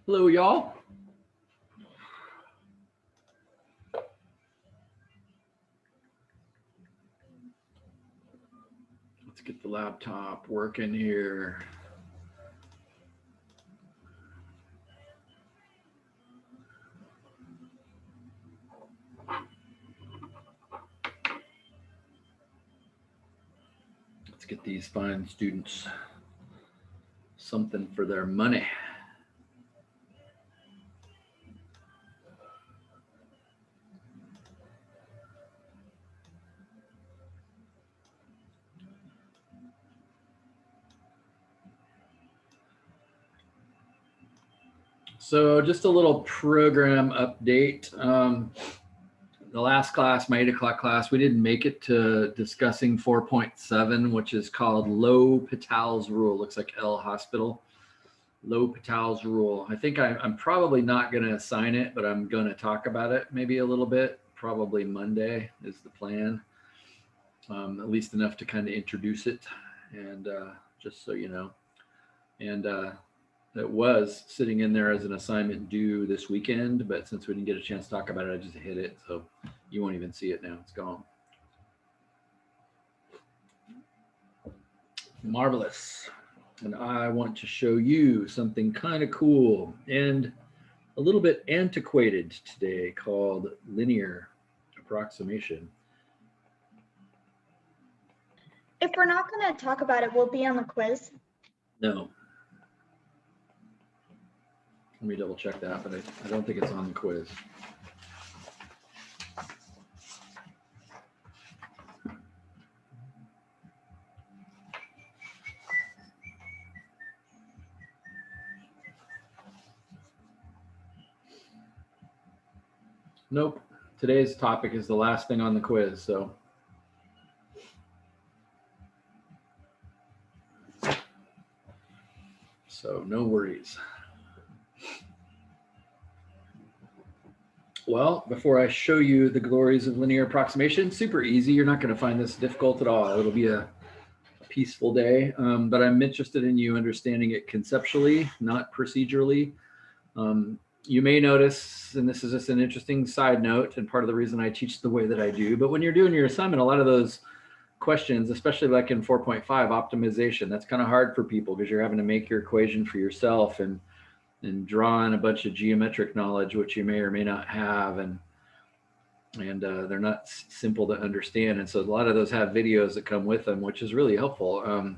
Hello, y'all. Let's get the laptop working here. Let's get these fine students something for their money. So just a little program update. The last class, my 8 o'clock class, we didn't make it to discussing 4.7, which is called L'Hôpital's rule. Looks like L Hospital. L'Hôpital's rule. I think I'm probably not going to assign it, but I'm going to talk about it maybe a little bit. Probably Monday is the plan. At least enough to kind of introduce it, and just so you know. And it was sitting in there as an assignment due this weekend, but since we didn't get a chance to talk about it, I just hit it. So you won't even see it now. It's gone. Marvelous. And I want to show you something kind of cool and a little bit antiquated today called linear approximation. If we're not going to talk about it, we'll be on the quiz. No. Let me double check that, but I don't think it's on the quiz. Nope. Today's topic is the last thing on the quiz, so. So no worries. Well, before I show you the glories of linear approximation, super easy. You're not going to find this difficult at all. It'll be a peaceful day, but I'm interested in you understanding it conceptually, not procedurally. You may notice, and this is just an interesting side note and part of the reason I teach the way that I do, but when you're doing your assignment, a lot of those questions, especially like in 4.5 optimization, that's kind of hard for people because you're having to make your equation for yourself and draw in a bunch of geometric knowledge, which you may or may not have, and they're not simple to understand. And so a lot of those have videos that come with them, which is really helpful.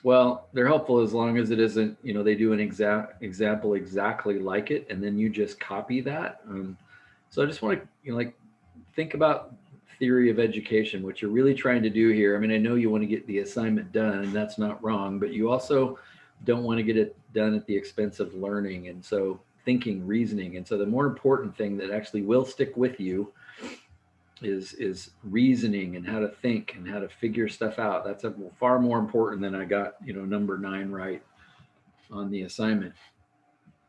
Well, they're helpful as long as it isn't, you know, they do an example exactly like it, and then you just copy that. So I just want to, you know, like think about theory of education, what you're really trying to do here. I mean, I know you want to get the assignment done, and that's not wrong, but you also don't want to get it done at the expense of learning. And so thinking, reasoning. And so the more important thing that actually will stick with you is reasoning and how to think and how to figure stuff out. That's far more important than I got, you know, number 9 right on the assignment.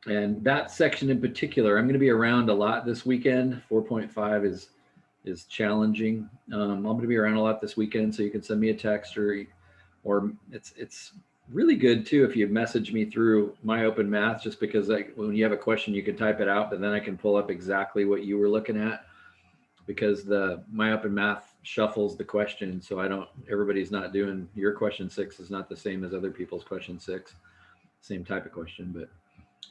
And that section in particular, I'm going to be around a lot this weekend. 4.5 is challenging. I'm going to be around a lot this weekend, so you can send me a text or it's really good too if you message me through My Open Math, just because when you have a question, you can type it out, but then I can pull up exactly what you were looking at, because the My Open Math shuffles the question. So everybody's not doing, your question 6 is not the same as other people's question 6, same type of question, but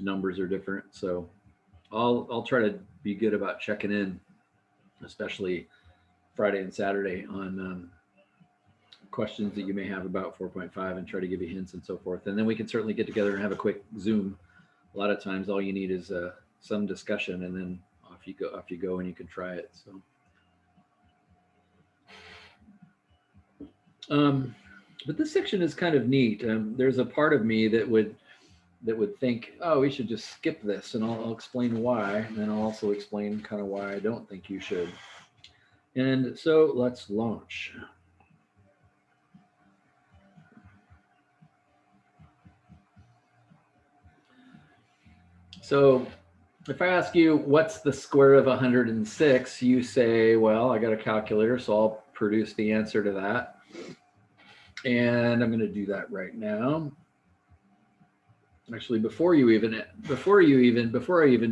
numbers are different. So I'll try to be good about checking in, especially Friday and Saturday, on questions that you may have about 4.5 and try to give you hints and so forth. And then we can certainly get together and have a quick Zoom. A lot of times all you need is some discussion, and then off you go and you can try it. So but this section is kind of neat. There's a part of me that would think, oh, we should just skip this, and I'll explain why, and then I'll also explain kind of why I don't think you should. And so let's launch. So if I ask you, what's the square of 106, you say, well, I got a calculator, so I'll produce the answer to that. And I'm going to do that right now. Actually, before I even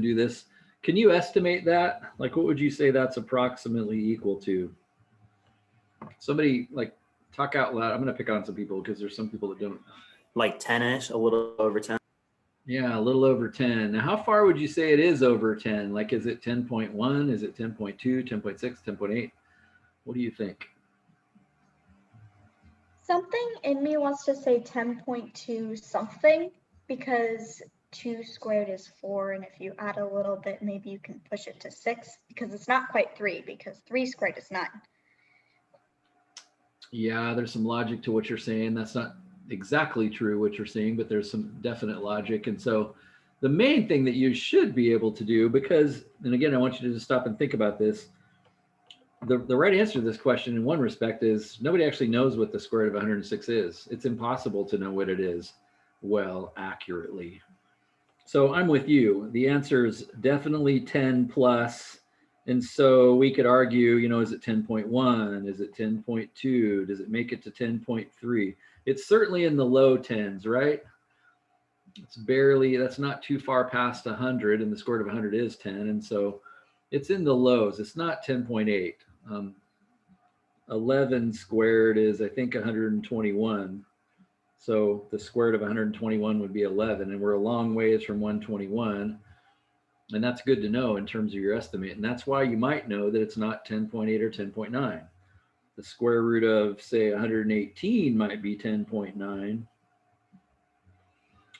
do this, can you estimate that? Like, what would you say that's approximately equal to? Somebody like talk out loud. I'm going to pick on some people because there's some people that don't. Like 10-ish, a little over 10. Yeah, a little over 10. Now, how far would you say it is over 10? Like, is it 10.1? Is it 10.2, 10.6, 10.8? What do you think? Something in me wants to say 10.2 something because 2 squared is 4. And if you add a little bit, maybe you can push it to 6 because it's not quite 3 because 3 squared is 9. Yeah, there's some logic to what you're saying. That's not exactly true what you're saying, but there's some definite logic. And so the main thing that you should be able to do, because, and again, I want you to just stop and think about this. The right answer to this question in one respect is nobody actually knows what the square root of 106 is. It's impossible to know what it is well accurately. So I'm with you. The answer is definitely 10 plus. And so we could argue, is it 10.1? Is it 10.2? Does it make it to 10.3? It's certainly in the low 10s, right? It's barely, that's not too far past 100, and the square root of 100 is 10. And so it's in the lows. It's not 10.8. 11 squared is, I think, 121. So the square root of 121 would be 11, and we're a long ways from 121. And that's good to know in terms of your estimate. And that's why you might know that it's not 10.8 or 10.9. The square root of, say, 118 might be 10.9.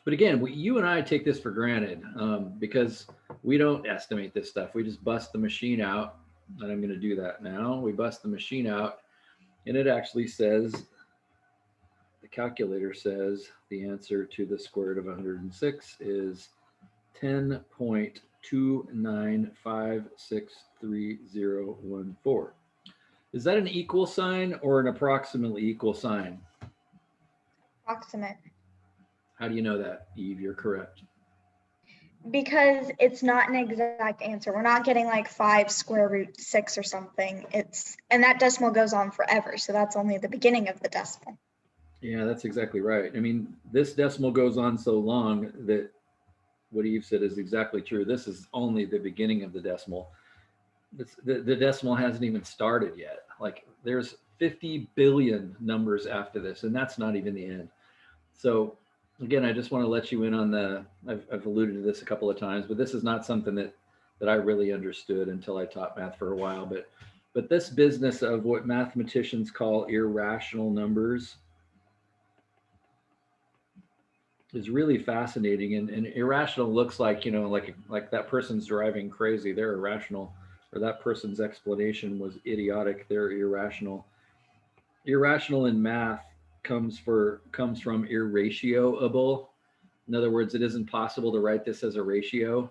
But again, you and I take this for granted because we don't estimate this stuff. We just bust the machine out. And I'm going to do that now. We bust the machine out, and it actually says, the calculator says the answer to the square root of 106 is 10.29563014. Is that an equal sign or an approximately equal sign? Approximate. How do you know that, Eve? You're correct. Because it's not an exact answer. We're not getting like 5 square root 6 or something. And that decimal goes on forever. So that's only the beginning of the decimal. Yeah, that's exactly right. I mean, this decimal goes on so long that what Eve said is exactly true. This is only the beginning of the decimal. The decimal hasn't even started yet. Like, there's 50 billion numbers after this, and that's not even the end. So again, I just want to let you in on I've alluded to this a couple of times, but this is not something that I really understood until I taught math for a while. But this business of what mathematicians call irrational numbers is really fascinating. And irrational looks like, like that person's driving crazy, they're irrational, or that person's explanation was idiotic, they're irrational. Irrational in math comes from irratioable. In other words, it isn't possible to write this as a ratio,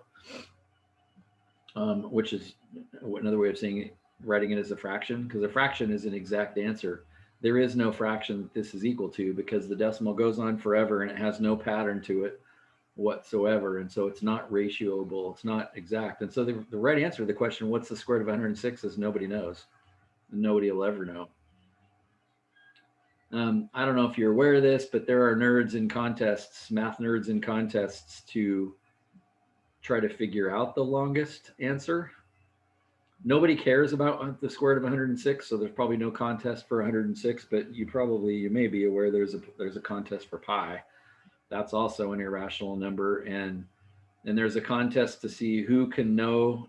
which is another way of saying writing it as a fraction, because a fraction is an exact answer. There is no fraction that this is equal to because the decimal goes on forever and it has no pattern to it whatsoever. And so it's not ratioable. It's not exact. And so the right answer to the question, what's the square root of 106, is nobody knows. Nobody will ever know. I don't know if you're aware of this, but there are nerds in contests, math nerds in contests, to try to figure out the longest answer. Nobody cares about the square root of 106, so there's probably no contest for 106, but you may be aware there's a contest for pi. That's also an irrational number, and there's a contest to see who can know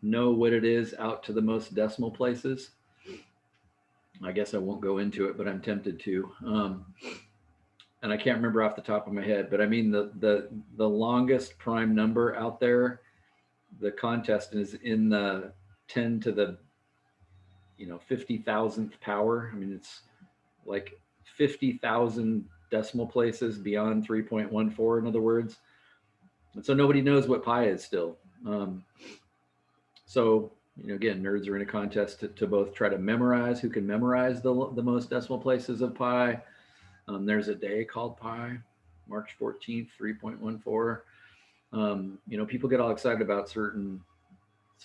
what it is out to the most decimal places. I guess I won't go into it, but I'm tempted to. And I can't remember off the top of my head, but I mean the longest prime number out there, the contest is in the 10 to the 50,000th power. I mean, it's like 50,000 decimal places beyond 3.14, in other words. And so nobody knows what pi is still. So again, nerds are in a contest to both try to memorize who can memorize the most decimal places of pi. There's a day called pi, March 14th, 3.14. People get all excited about certain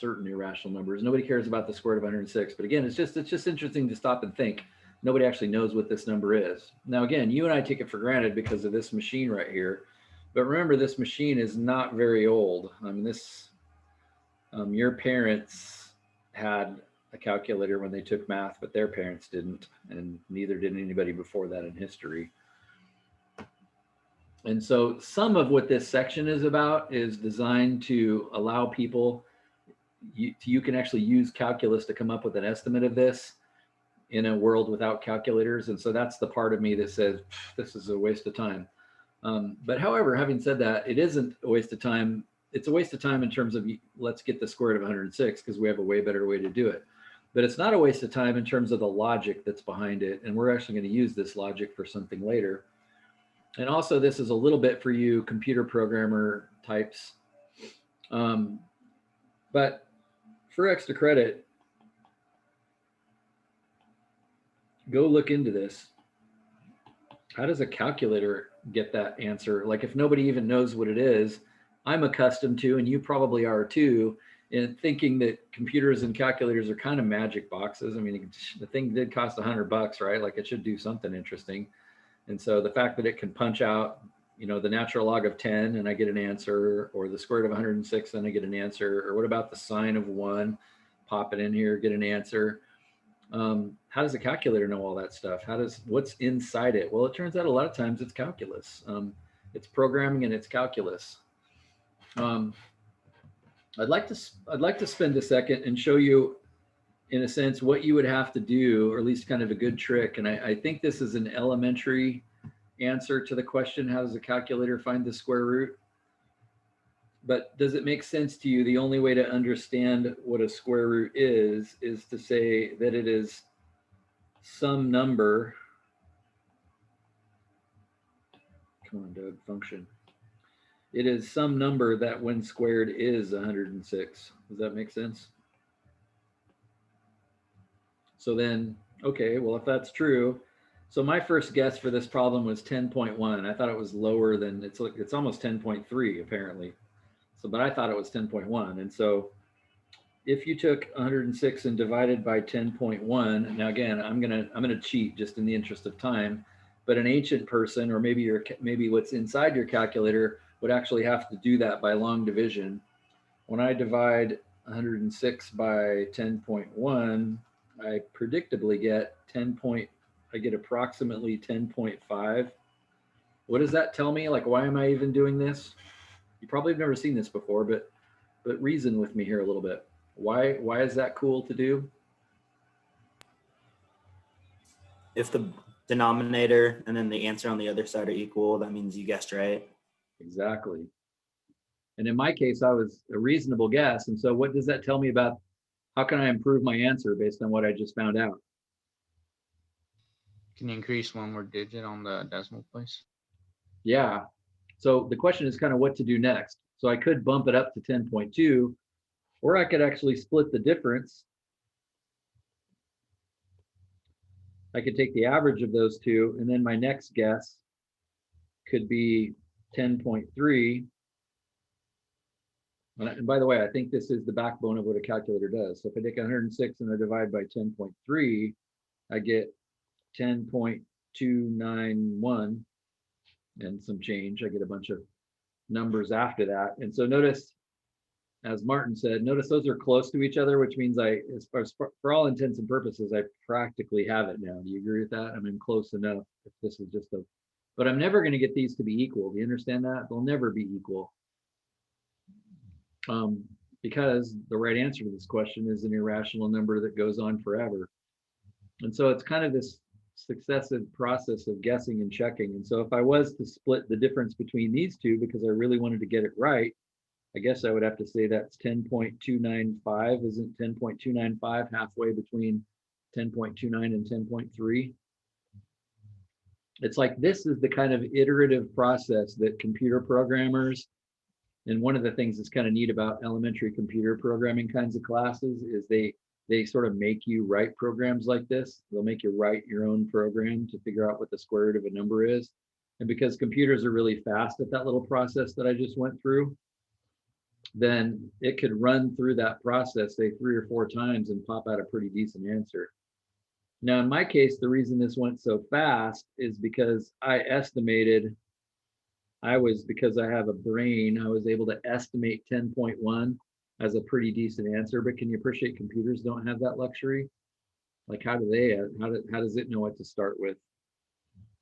irrational numbers. Nobody cares about the square root of 106. But again, it's just interesting to stop and think. Nobody actually knows what this number is. Now, again, you and I take it for granted because of this machine right here. But remember, this machine is not very old. I mean, your parents had a calculator when they took math, but their parents didn't, and neither did anybody before that in history. And so some of what this section is about is designed to allow people, you can actually use calculus to come up with an estimate of this in a world without calculators. And so that's the part of me that says, this is a waste of time. But however, having said that, it isn't a waste of time. It's a waste of time in terms of let's get the square root of 106 because we have a way better way to do it. But it's not a waste of time in terms of the logic that's behind it. And we're actually going to use this logic for something later. And also this is a little bit for you computer programmer types. But for extra credit, go look into this. How does a calculator get that answer? Like if nobody even knows what it is, I'm accustomed to, and you probably are too, in thinking that computers and calculators are kind of magic boxes. I mean, the thing did cost $100, right? Like it should do something interesting. And so the fact that it can punch out, the natural log of 10 and I get an answer, or the square root of 106 and I get an answer, or what about the sine of 1? Pop it in here, get an answer. How does a calculator know all that stuff? What's inside it? Well, it turns out a lot of times it's calculus. It's programming and it's calculus. I'd like to spend a second and show you, in a sense, what you would have to do, or at least kind of a good trick. And I think this is an elementary answer to the question, how does a calculator find the square root? But does it make sense to you? The only way to understand what a square root is to say that it is some number. Come on, Doug, function. It is some number that when squared is 106. Does that make sense? So then, okay, well, if that's true, so my first guess for this problem was 10.1. I thought it was lower than, it's almost 10.3 apparently. So, but I thought it was 10.1. And so if you took 106 and divided by 10.1, now again, I'm gonna cheat just in the interest of time, but an ancient person, or maybe what's inside your calculator, would actually have to do that by long division. When I divide 106 by 10.1, I predictably get I get approximately 10.5. What does that tell me? Like, why am I even doing this? You probably have never seen this before, but reason with me here a little bit. Why is that cool to do? If the denominator and then the answer on the other side are equal, that means you guessed right. Exactly. And in my case, I was a reasonable guess. And so what does that tell me about how can I improve my answer based on what I just found out? Can you increase one more digit on the decimal place? Yeah. So the question is kind of what to do next. So I could bump it up to 10.2, or I could actually split the difference. I could take the average of those two, and then my next guess could be 10.3. And by the way, I think this is the backbone of what a calculator does. So if I take 106 and I divide by 10.3, I get 10.291 and some change. I get a bunch of numbers after that. And so notice, as Martin said, notice those are close to each other, which means for all intents and purposes, I practically have it now. Do you agree with that? I mean, close enough if this is just but I'm never going to get these to be equal. Do you understand that? They'll never be equal. Because the right answer to this question is an irrational number that goes on forever. And so it's kind of this successive process of guessing and checking. And so if I was to split the difference between these two because I really wanted to get it right, I guess I would have to say that's 10.295. Isn't 10.295 halfway between 10.29 and 10.3? It's like this is the kind of iterative process that computer programmers, and one of the things that's kind of neat about elementary computer programming kinds of classes is they sort of make you write programs like this. They'll make you write your own program to figure out what the square root of a number is. And because computers are really fast at that little process that I just went through, then it could run through that process, say 3 or 4 times and pop out a pretty decent answer. Now, in my case, the reason this went so fast is because I estimated because I have a brain, I was able to estimate 10.1 as a pretty decent answer, but can you appreciate computers don't have that luxury? Like how does it know what to start with?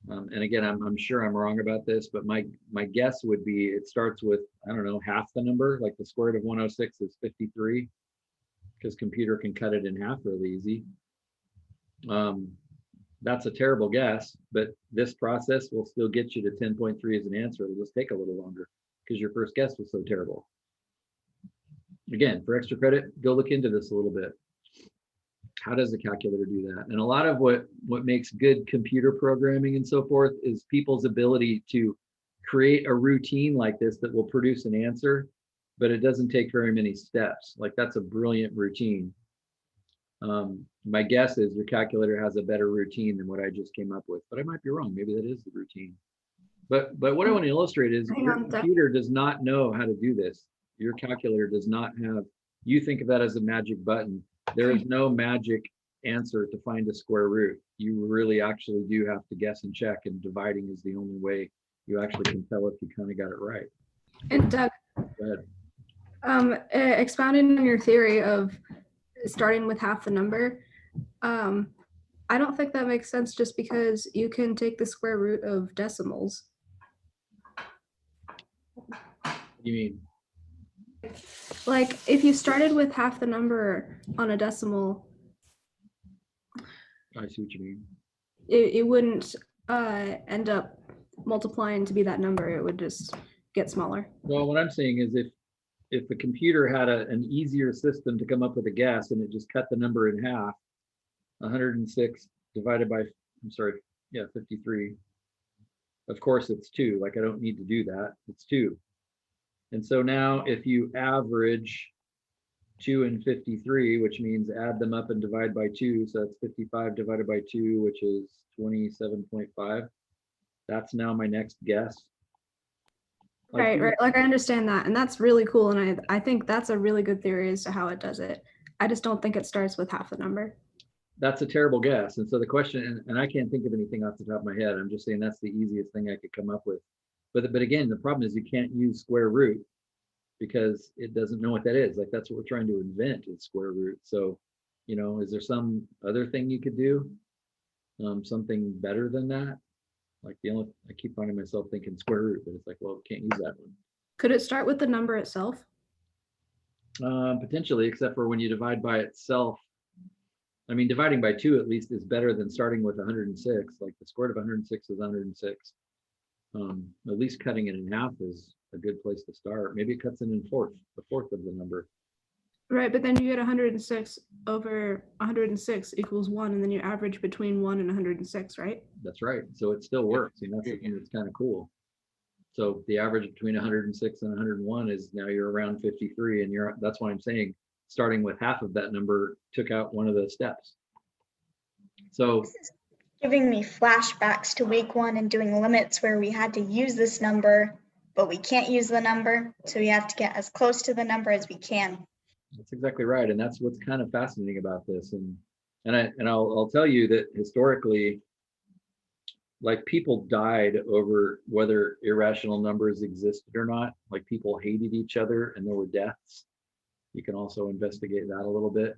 And again, I'm sure I'm wrong about this, but my guess would be it starts with, I don't know, half the number, like the square root of 106 is 53, because computer can cut it in half really easy. That's a terrible guess, but this process will still get you to 10.3 as an answer. It'll just take a little longer because your first guess was so terrible. Again, for extra credit, go look into this a little bit. How does the calculator do that? And a lot of what makes good computer programming and so forth is people's ability to create a routine like this that will produce an answer, but it doesn't take very many steps. Like that's a brilliant routine. My guess is your calculator has a better routine than what I just came up with, but I might be wrong. Maybe that is the routine. But what I want to illustrate is your computer does not know how to do this. Your calculator does not have, you think of that as a magic button. There is no magic answer to find a square root. You really actually do have to guess and check, and dividing is the only way you actually can tell if you kind of got it right. And Doug, Go ahead. expounding on your theory of starting with half the number, I don't think that makes sense just because you can take the square root of decimals. What do you mean? Like if you started with half the number on a decimal, I see what you mean. it wouldn't end up multiplying to be that number. It would just get smaller. Well, what I'm saying is if the computer had an easier system to come up with a guess and it just cut the number in half, 106 divided by, 53. Of course it's 2, like I don't need to do that, it's 2. And so now if you average 2 and 53, which means add them up and divide by 2, so that's 55 divided by 2, which is 27.5. That's now my next guess. Right. Like I understand that. And that's really cool. And I think that's a really good theory as to how it does it. I just don't think it starts with half the number. That's a terrible guess. And so the question, and I can't think of anything off the top of my head. I'm just saying that's the easiest thing I could come up with. But again, the problem is you can't use square root because it doesn't know what that is. Like that's what we're trying to invent is square root. So, is there some other thing you could do? Something better than that? Like I keep finding myself thinking square root, but it's like, well, can't use that one. Could it start with the number itself? Potentially, except for when you divide by itself. I mean, dividing by 2 at least is better than starting with 106. Like the square root of 106 is 106. At least cutting it in half is a good place to start. Maybe it cuts it in the fourth of the number. Right, but then you get 106 over 106 equals 1, and then you average between 1 and 106, right? That's right. So it still works, and that's the thing that's kind of cool. So the average between 106 and 101 is now you're around 53, and that's why I'm saying starting with half of that number took out one of those steps. So This is giving me flashbacks to week 1 and doing limits where we had to use this number, but we can't use the number. So we have to get as close to the number as we can. that's exactly right, and that's what's kind of fascinating about this. And I'll tell you that historically, like people died over whether irrational numbers existed or not. Like people hated each other, and there were deaths. You can also investigate that a little bit,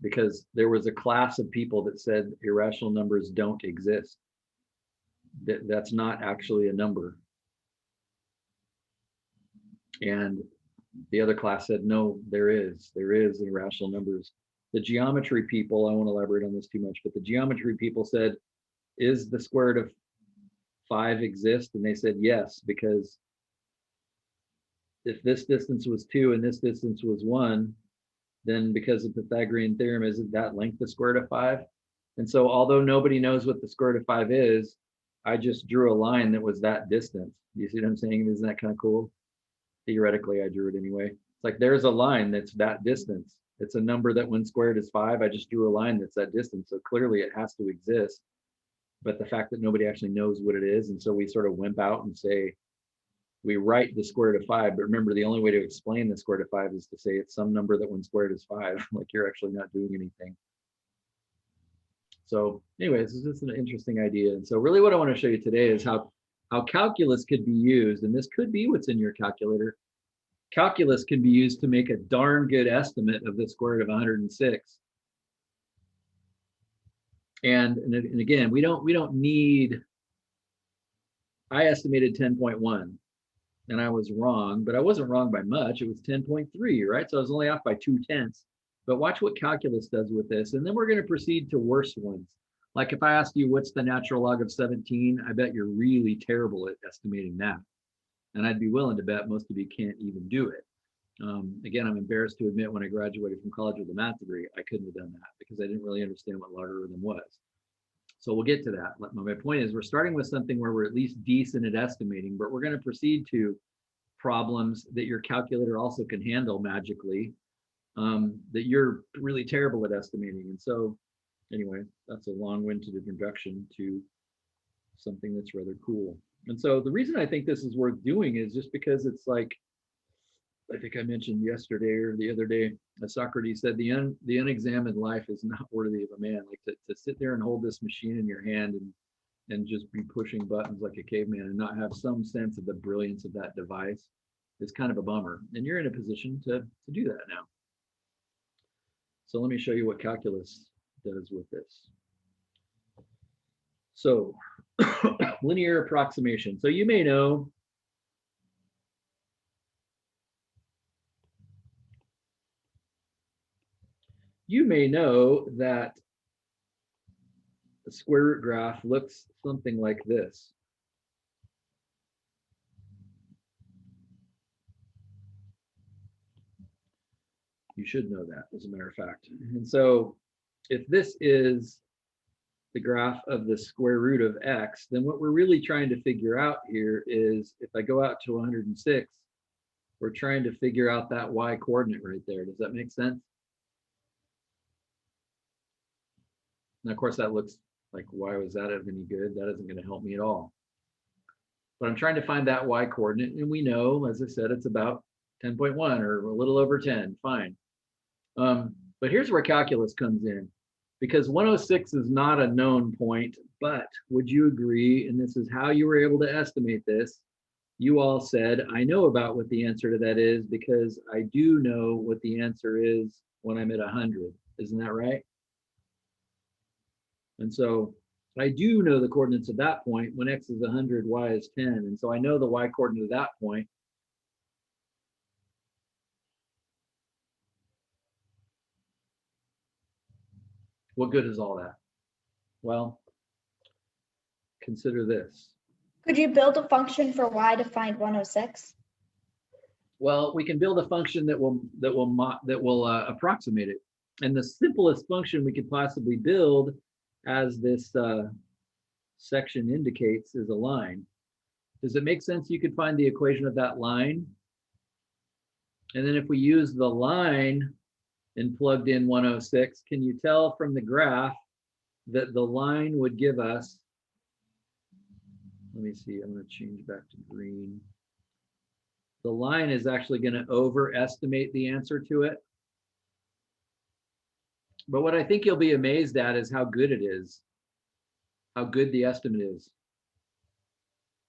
because there was a class of people that said irrational numbers don't exist. That's not actually a number. And the other class said, no, there is irrational numbers. The geometry people, I won't elaborate on this too much, but the geometry people said, is the square root of 5 exist? And they said yes, because if this distance was 2 and this distance was 1, then because of Pythagorean theorem, isn't that length the square root of 5? And so although nobody knows what the square root of 5 is, I just drew a line that was that distance. You see what I'm saying? Isn't that kind of cool? Theoretically, I drew it anyway. It's like there's a line that's that distance. It's a number that when squared is 5. I just drew a line that's that distance. So clearly it has to exist. But the fact that nobody actually knows what it is, and so we sort of wimp out and say, we write the square root of 5, but remember the only way to explain the square root of 5 is to say it's some number that when squared is 5. Like you're actually not doing anything. So anyways, this is just an interesting idea. And so really what I want to show you today is how how calculus could be used, and this could be what's in your calculator. Calculus can be used to make a darn good estimate of the square root of 106. And again, we don't need, I estimated 10.1 and I was wrong, but I wasn't wrong by much. It was 10.3, right? So I was only off by 2/10. But watch what calculus does with this. And then we're going to proceed to worse ones. Like if I asked you, what's the natural log of 17? I bet you're really terrible at estimating that. And I'd be willing to bet most of you can't even do it. Again, I'm embarrassed to admit when I graduated from college with a math degree, I couldn't have done that because I didn't really understand what logarithm was. So we'll get to that. My point is we're starting with something where we're at least decent at estimating, but we're going to proceed to problems that your calculator also can handle magically, that you're really terrible at estimating. And so anyway, that's a long-winded introduction to something that's rather cool. And so the reason I think this is worth doing is just because it's like, I think I mentioned yesterday or the other day, Socrates said the unexamined life is not worthy of a man. Like to sit there and hold this machine in your hand and just be pushing buttons like a caveman and not have some sense of the brilliance of that device is kind of a bummer. And you're in a position to do that now. So let me show you what calculus does with this. So linear approximation. So you may know that the square root graph looks something like this. You should know that, as a matter of fact. And so if this is the graph of the square root of x, then what we're really trying to figure out here is if I go out to 106, we're trying to figure out that y coordinate right there. Does that make sense? And of course, that looks like, why was that of any good? That isn't going to help me at all. But I'm trying to find that y coordinate, and we know, as I said, it's about 10.1 or a little over 10. Fine. But here's where calculus comes in, because 106 is not a known point, but would you agree, and this is how you were able to estimate this, you all said, I know about what the answer to that is because I do know what the answer is when I'm at 100. Isn't that right? And so I do know the coordinates of that point. When x is 100, y is 10. And so I know the y coordinate of that point. What good is all that? Well, consider this. Could you build a function for y to find 106? Well, we can build a function that will approximate it. And the simplest function we could possibly build, as this section indicates, is a line. Does it make sense you could find the equation of that line? And then if we use the line and plugged in 106, can you tell from the graph that the line would give us, let me see, I'm going to change back to green. The line is actually going to overestimate the answer to it. But what I think you'll be amazed at is how good it is, how good the estimate is.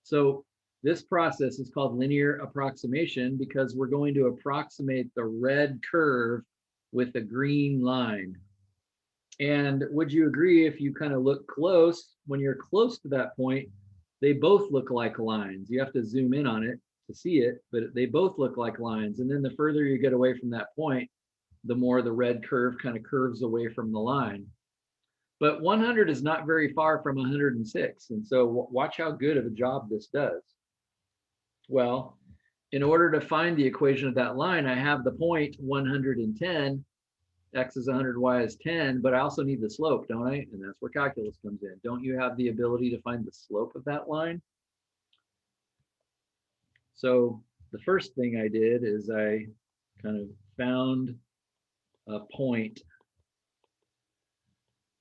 So this process is called linear approximation because we're going to approximate the red curve with a green line. And would you agree, if you kind of look close, when you're close to that point, they both look like lines. You have to zoom in on it to see it, but they both look like lines. And then the further you get away from that point, the more the red curve kind of curves away from the line. But 100 is not very far from 106. And so watch how good of a job this does. Well, in order to find the equation of that line, I have the point 110. X is 100, y is 10, but I also need the slope, don't I? And that's where calculus comes in. Don't you have the ability to find the slope of that line? So the first thing I did is I kind of found a point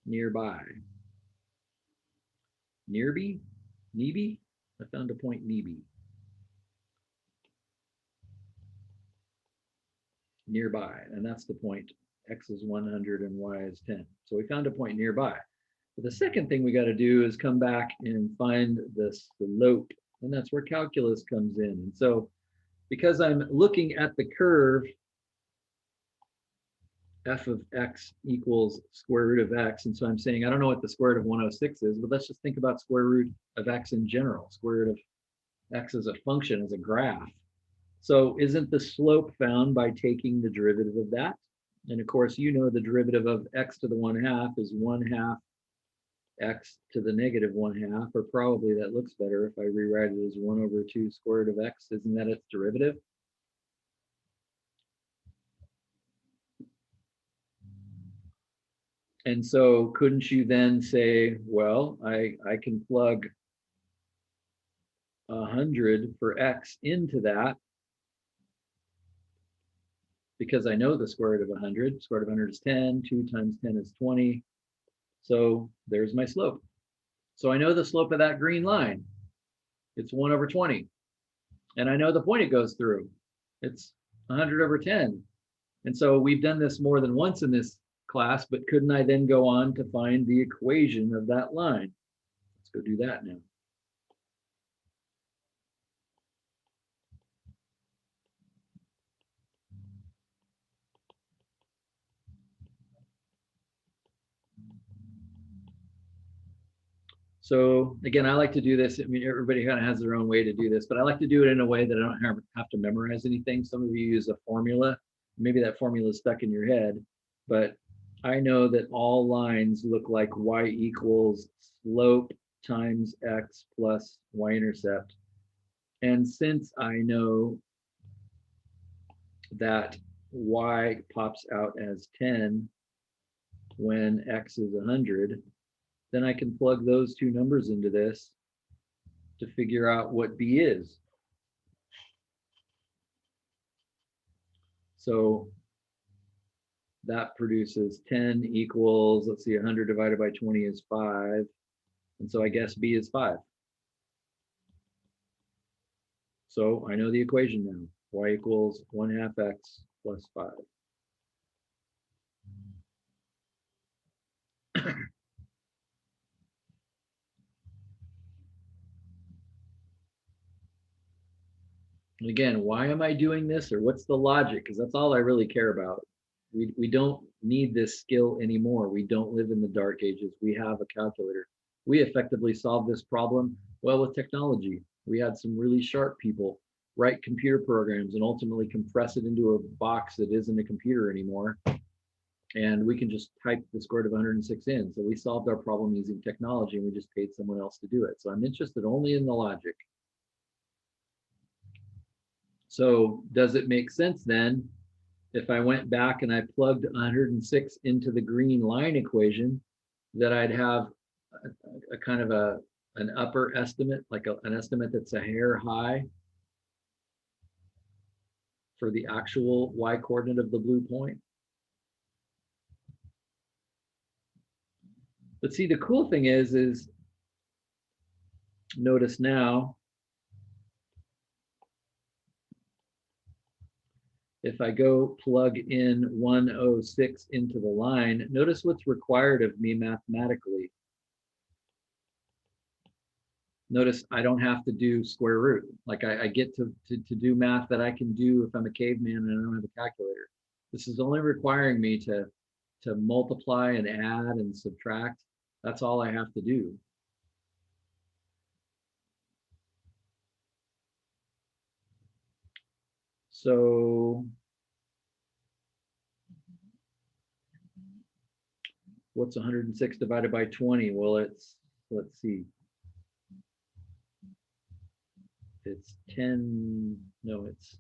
nearby. Nearby? Nearby? I found a point nearby. Nearby, and that's the point. X is 100 and y is 10. So we found a point nearby. But the second thing we got to do is come back and find the slope And that's where calculus comes in. And so because I'm looking at the curve, f of x equals square root of x, and so I'm saying I don't know what the square root of 106 is, but let's just think about square root of x in general, square root of x as a function, as a graph. So isn't the slope found by taking the derivative of that? And of course, you know the derivative of x to the 1/2 is 1/2 x to the negative 1/2, or probably that looks better if I rewrite it as 1/2 square root of x. Isn't that its derivative? And so couldn't you then say, well, I can plug 100 for x into that because I know the square root of 100. Square root of 100 is 10. 2 times 10 is 20. So there's my slope. So I know the slope of that green line. It's 1/20. And I know the point it goes through. It's 100/10. And so we've done this more than once in this class, but couldn't I then go on to find the equation of that line? Let's go do that now. So again, I like to do this. I mean, everybody kind of has their own way to do this, but I like to do it in a way that I don't have to memorize anything. Some of you use a formula. Maybe that formula is stuck in your head, but I know that all lines look like y equals slope times x plus y-intercept. And since I know that y pops out as 10 when x is 100, then I can plug those two numbers into this to figure out what b is. So that produces 10 equals, let's see, 100 divided by 20 is 5. And so I guess b is 5. So I know the equation now. Y equals 1/2 x plus 5. And again, why am I doing this, or what's the logic? Because that's all I really care about. We don't need this skill anymore. We don't live in the dark ages. We have a calculator. We effectively solved this problem well with technology. We had some really sharp people write computer programs and ultimately compress it into a box that isn't a computer anymore. And we can just type the square root of 106 in. So we solved our problem using technology, and we just paid someone else to do it. So I'm interested only in the logic. So does it make sense then, if I went back and I plugged 106 into the green line equation, that I'd have a kind of an upper estimate, like an estimate that's a hair high for the actual y coordinate of the blue point? But see, the cool thing is notice now, if I go plug in 106 into the line, notice what's required of me mathematically. Notice I don't have to do square root. Like I get to do math that I can do if I'm a caveman and I don't have a calculator. This is only requiring me to multiply and add and subtract. That's all I have to do. So what's 106 divided by 20? Well, it's, let's see. It's 10, no, it's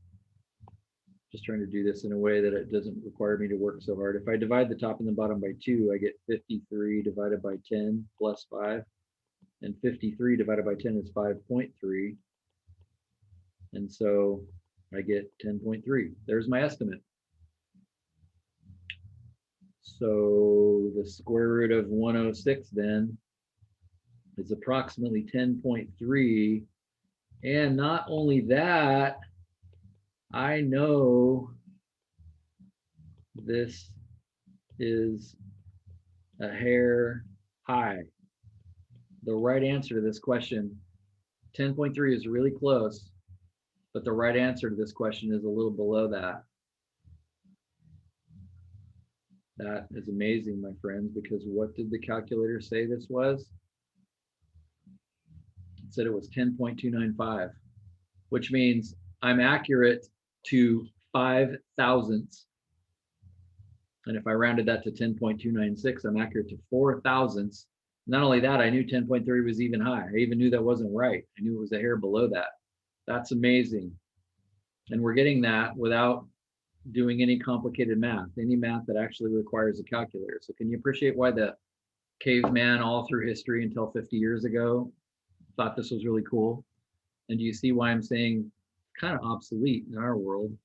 just trying to do this in a way that it doesn't require me to work so hard. If I divide the top and the bottom by 2, I get 53 divided by 10 plus 5. And 53 divided by 10 is 5.3. And so I get 10.3. There's my estimate. So the square root of 106 then is approximately 10.3. And not only that, I know this is a hair high. The right answer to this question 10.3 is really close, but the right answer to this question is a little below that. That is amazing, my friends, because what did the calculator say this was? It said it was 10.295, which means I'm accurate to 5 thousandths. And if I rounded that to 10.296, I'm accurate to 4 thousandths. Not only that, I knew 10.3 was even high. I even knew that wasn't right. I knew it was a hair below that. That's amazing. And we're getting that without doing any complicated math, any math that actually requires a calculator. So can you appreciate why the caveman all through history until 50 years ago thought this was really cool? And do you see why I'm saying kind of obsolete in our world?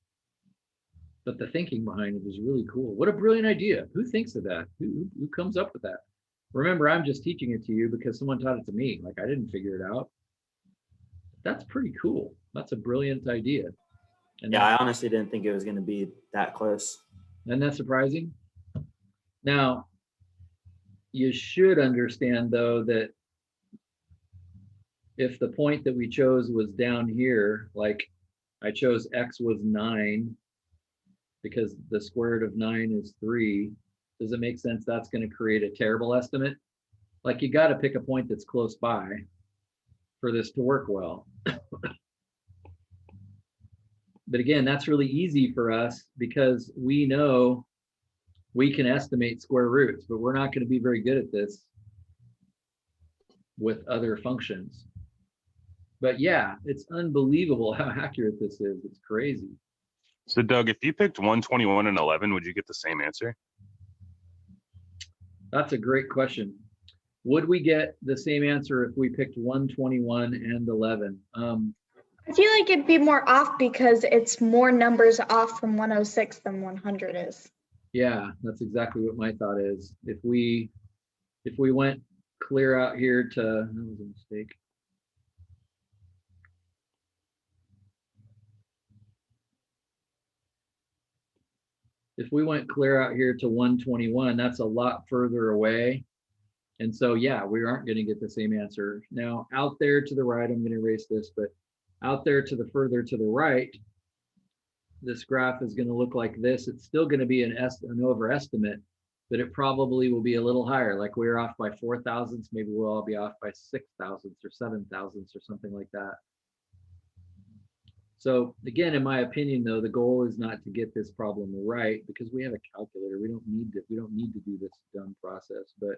But the thinking behind it is really cool. What a brilliant idea. Who thinks of that? Who comes up with that? Remember, I'm just teaching it to you because someone taught it to me. Like, I didn't figure it out. That's pretty cool. That's a brilliant idea. And Yeah, I honestly didn't think it was going to be that close. isn't that surprising? Now, you should understand, though, that if the point that we chose was down here, like I chose x was 9, because the square root of 9 is 3, does it make sense that's going to create a terrible estimate? Like, you got to pick a point that's close by for this to work well. But again, that's really easy for us because we know we can estimate square roots, but we're not going to be very good at this with other functions. But yeah, it's unbelievable how accurate this is. It's crazy. So Doug, if you picked 121 and 11, would you get the same answer? That's a great question. Would we get the same answer if we picked 121 and 11? I feel like it'd be more off because it's more numbers off from 106 than 100 is. Yeah, that's exactly what my thought is. If we went clear out here to, that was a mistake. If we went clear out here to 121, that's a lot further away. And so, yeah, we aren't going to get the same answer. Now, out there to the right, I'm going to erase this, but out there to the further to the right, this graph is going to look like this. It's still going to be an overestimate, but it probably will be a little higher. Like we're off by 4 thousandths, maybe we'll all be off by 6 thousandths or 7 thousandths or something like that. So again, in my opinion, though, the goal is not to get this problem right because we have a calculator. We don't need to do this dumb process, but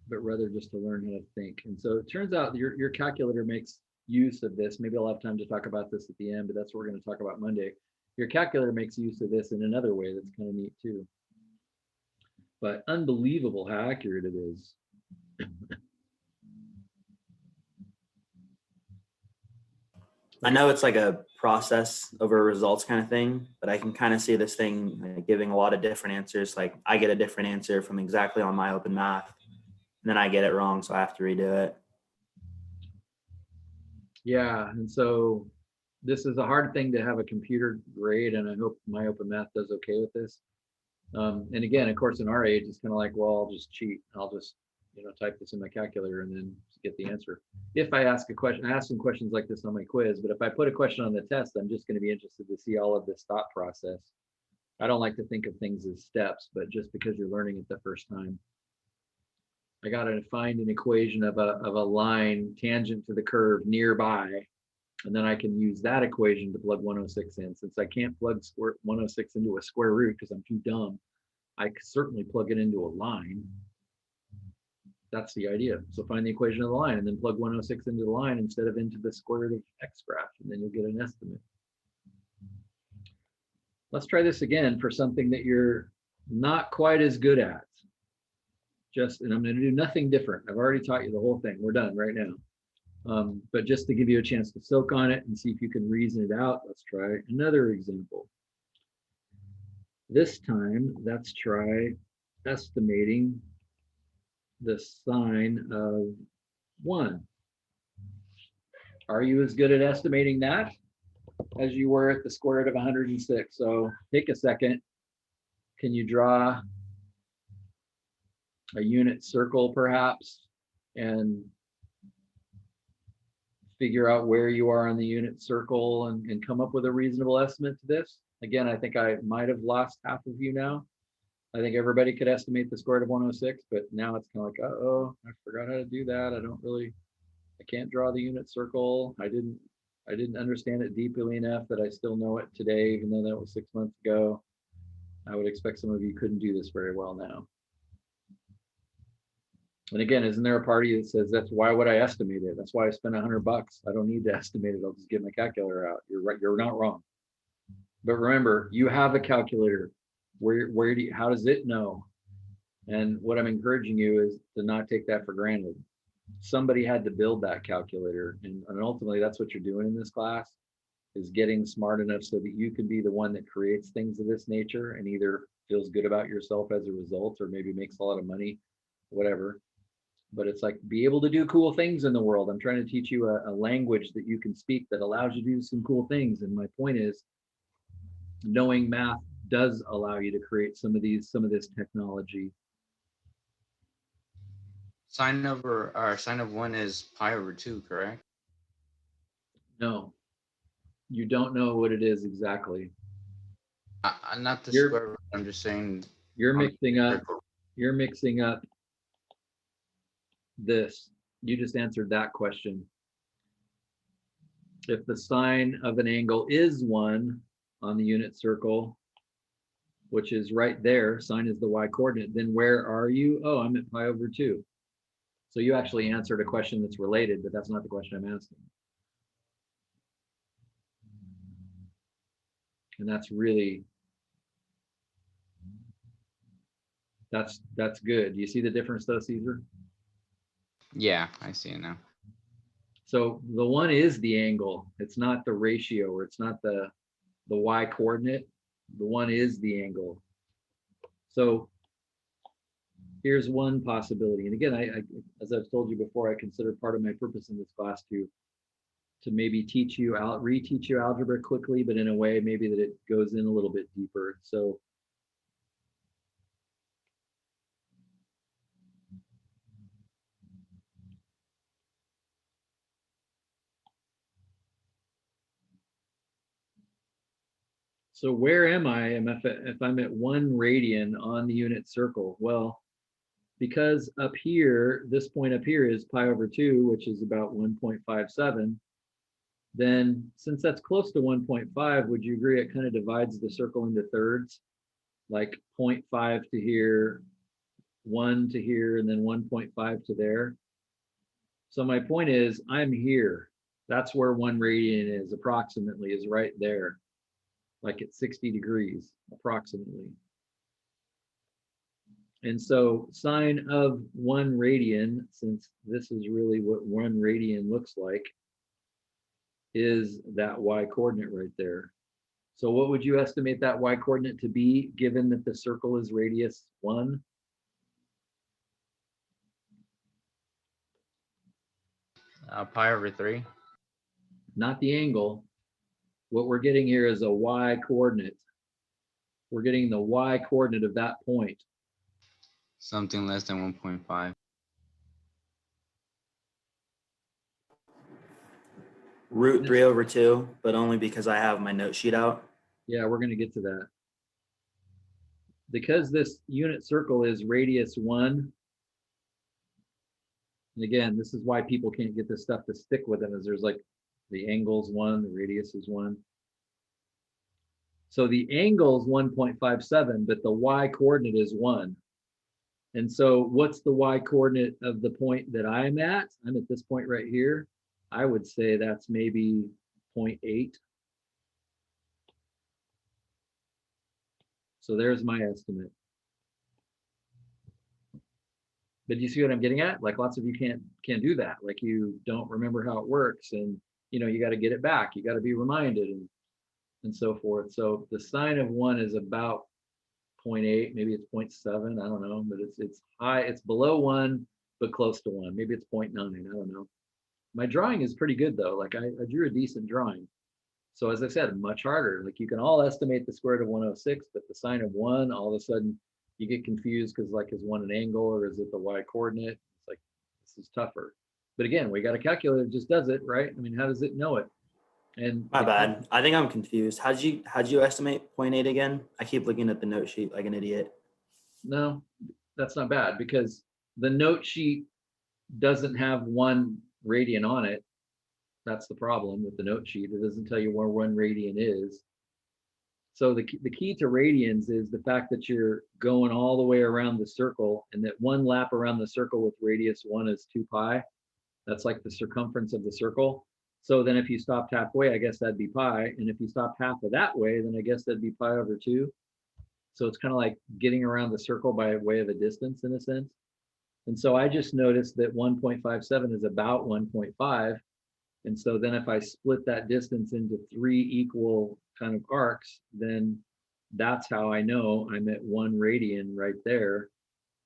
rather just to learn how to think. And so it turns out your calculator makes use of this. Maybe I'll have time to talk about this at the end, but that's what we're going to talk about Monday. Your calculator makes use of this in another way that's kind of neat too. But unbelievable how accurate it is. I know it's like a process over results kind of thing, but I can kind of see this thing giving a lot of different answers. Like I get a different answer from exactly on my open math, and then I get it wrong, so I have to redo it. Yeah, and so this is a hard thing to have a computer grade, and I hope my open math does okay with this. And again, of course, in our age, it's kind of like, well, I'll just cheat. I'll just, type this in my calculator and then get the answer. If I ask a question, I ask some questions like this on my quiz, but if I put a question on the test, I'm just going to be interested to see all of this thought process. I don't like to think of things as steps, but just because you're learning it the first time. I got to find an equation of a line tangent to the curve nearby, and then I can use that equation to plug 106 in. Since I can't plug 106 into a square root because I'm too dumb, I could certainly plug it into a line. That's the idea. So find the equation of the line and then plug 106 into the line instead of into the square root of x graph, and then you'll get an estimate. Let's try this again for something that you're not quite as good at. And I'm going to do nothing different. I've already taught you the whole thing. We're done right now. But just to give you a chance to soak on it and see if you can reason it out, let's try another example. This time, let's try estimating the sine of 1. Are you as good at estimating that as you were at the square root of 106? So take a second. Can you draw a unit circle perhaps and figure out where you are on the unit circle and come up with a reasonable estimate to this. Again, I think I might have lost half of you now. I think everybody could estimate the square root of 106, but now it's kind of like, uh-oh, I forgot how to do that. I can't draw the unit circle. I didn't understand it deeply enough that I still know it today, even though that was 6 months ago. I would expect some of you couldn't do this very well now. And again, isn't there a party that says that's why would I estimate it? That's why I spent $100. I don't need to estimate it. I'll just get my calculator out. You're right. You're not wrong. But remember, you have a calculator. How does it know? And what I'm encouraging you is to not take that for granted. Somebody had to build that calculator, and ultimately that's what you're doing in this class, is getting smart enough so that you can be the one that creates things of this nature and either feels good about yourself as a result or maybe makes a lot of money, whatever. But it's like, be able to do cool things in the world. I'm trying to teach you a language that you can speak that allows you to do some cool things. And my point is, knowing math does allow you to create some of this technology. Sine of 1 is pi over 2, correct? No, you don't know what it is exactly. Not the You're- square root. I'm just saying. You're on the mixing up. circle. You're mixing up this. You just answered that question. If the sine of an angle is 1 on the unit circle, which is right there, sine is the y coordinate, then where are you? Oh, I'm at pi over 2. So you actually answered a question that's related, but that's not the question I'm asking. And that's really, that's good. Do you see the difference though, Caesar? Yeah, I see it now. So the 1 is the angle. It's not the ratio, or it's not the y coordinate. The 1 is the angle. So here's one possibility. And again, I as I've told you before, I consider part of my purpose in this class to maybe teach you out, reteach you algebra quickly, but in a way maybe that it goes in a little bit deeper. So where am I? If I'm at 1 radian on the unit circle? Well, because up here, this point up here is pi over 2, which is about 1.57, then since that's close to 1.5, would you agree it kind of divides the circle into thirds? Like 0.5 to here, 1 to here, and then 1.5 to there. So my point is, I'm here. That's where 1 radian is, approximately, is right there, like at 60 degrees, approximately. And so sine of 1 radian, since this is really what 1 radian looks like, is that y coordinate right there. So what would you estimate that y coordinate to be, given that the circle is radius 1? Pi over 3. Not the angle. What we're getting here is a y coordinate. We're getting the y coordinate of that point. Something less than 1.5. Root 3 over 2, but only because I have my note sheet out. Yeah, we're going to get to that. Because this unit circle is radius 1, and again, this is why people can't get this stuff to stick with them, is there's like the angle's 1, the radius is 1. So the angle is 1.57, but the y coordinate is 1. And so what's the y coordinate of the point that I'm at? I'm at this point right here. I would say that's maybe 0.8. So there's my estimate. But you see what I'm getting at? Like, lots of you can't do that. Like, you don't remember how it works, and you got to get it back. You got to be reminded and so forth. So the sine of 1 is about 0.8, maybe it's 0.7, I don't know, but it's high, it's below 1, but close to 1. Maybe it's 0.9, I don't know. My drawing is pretty good though. Like, I drew a decent drawing. So as I said, much harder. Like, you can all estimate the square root of 106, but the sine of 1, all of a sudden you get confused because, like, is 1 an angle or is it the y coordinate? It's like, this is tougher. But again, we got a calculator that just does it, right? I mean, how does it know it? And My bad. I think I'm confused. How'd you estimate 0.8 again? I keep looking at the note sheet like an idiot. No, that's not bad because the note sheet doesn't have 1 radian on it. That's the problem with the note sheet. It doesn't tell you where 1 radian is. So the key to radians is the fact that you're going all the way around the circle, and that 1 lap around the circle with radius 1 is 2 pi. That's like the circumference of the circle. So then if you stopped halfway, I guess that'd be pi. And if you stopped half of that way, then I guess that'd be pi over 2. So it's kind of like getting around the circle by way of a distance in a sense. And so I just noticed that 1.57 is about 1.5. And so then if I split that distance into 3 equal kind of arcs, then that's how I know I'm at 1 radian right there.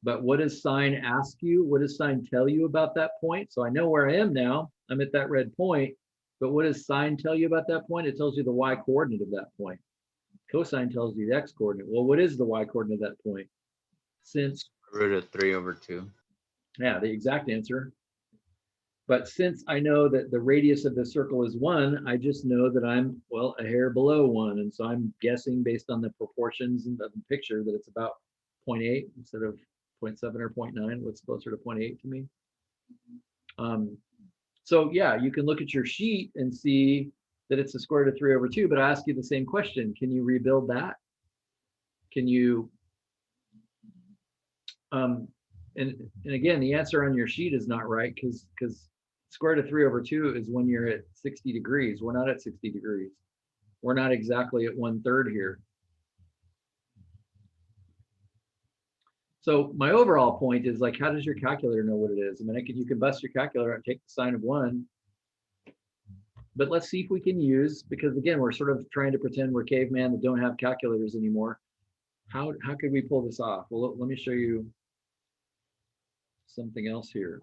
But what does sine ask you? What does sine tell you about that point? So I know where I am now. I'm at that red point. But what does sine tell you about that point? It tells you the y coordinate of that point. Cosine tells you the x coordinate. Well, what is the y coordinate of that point? Since Root of 3/2. yeah, the exact answer. But since I know that the radius of the circle is 1, I just know that I'm, well, a hair below 1. And so I'm guessing based on the proportions of the picture that it's about 0.8 instead of 0.7 or 0.9. What's closer to 0.8 to me? So yeah, you can look at your sheet and see that it's the square root of 3/2, but I ask you the same question. Can you rebuild that? Can you, and again, the answer on your sheet is not right because square root of 3/2 is when you're at 60 degrees. We're not at 60 degrees. We're not exactly at 1/3 here. So my overall point is like, how does your calculator know what it is? I mean, you can bust your calculator out and take the sine of 1. But let's see if we can use, because again, we're sort of trying to pretend we're cavemen that don't have calculators anymore. How could we pull this off? Well, let me show you something else here.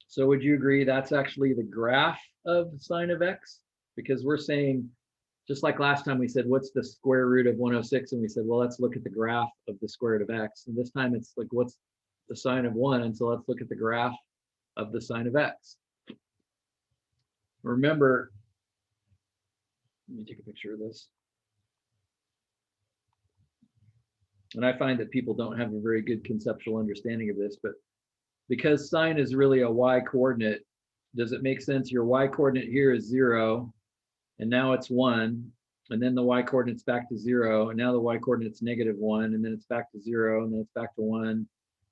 So would you agree that's actually the graph of sine of x? Because we're saying, just like last time we said, what's the square root of 106? And we said, well, let's look at the graph of the square root of x. And this time it's like, what's the sine of 1? And so let's look at the graph of the sine of x. Remember, let me take a picture of this. And I find that people don't have a very good conceptual understanding of this, but because sine is really a y coordinate, does it make sense? Your y coordinate here is 0, and now it's 1, and then the y coordinate's back to 0, and now the y coordinate's -1, and then it's back to 0, and then it's back to 1,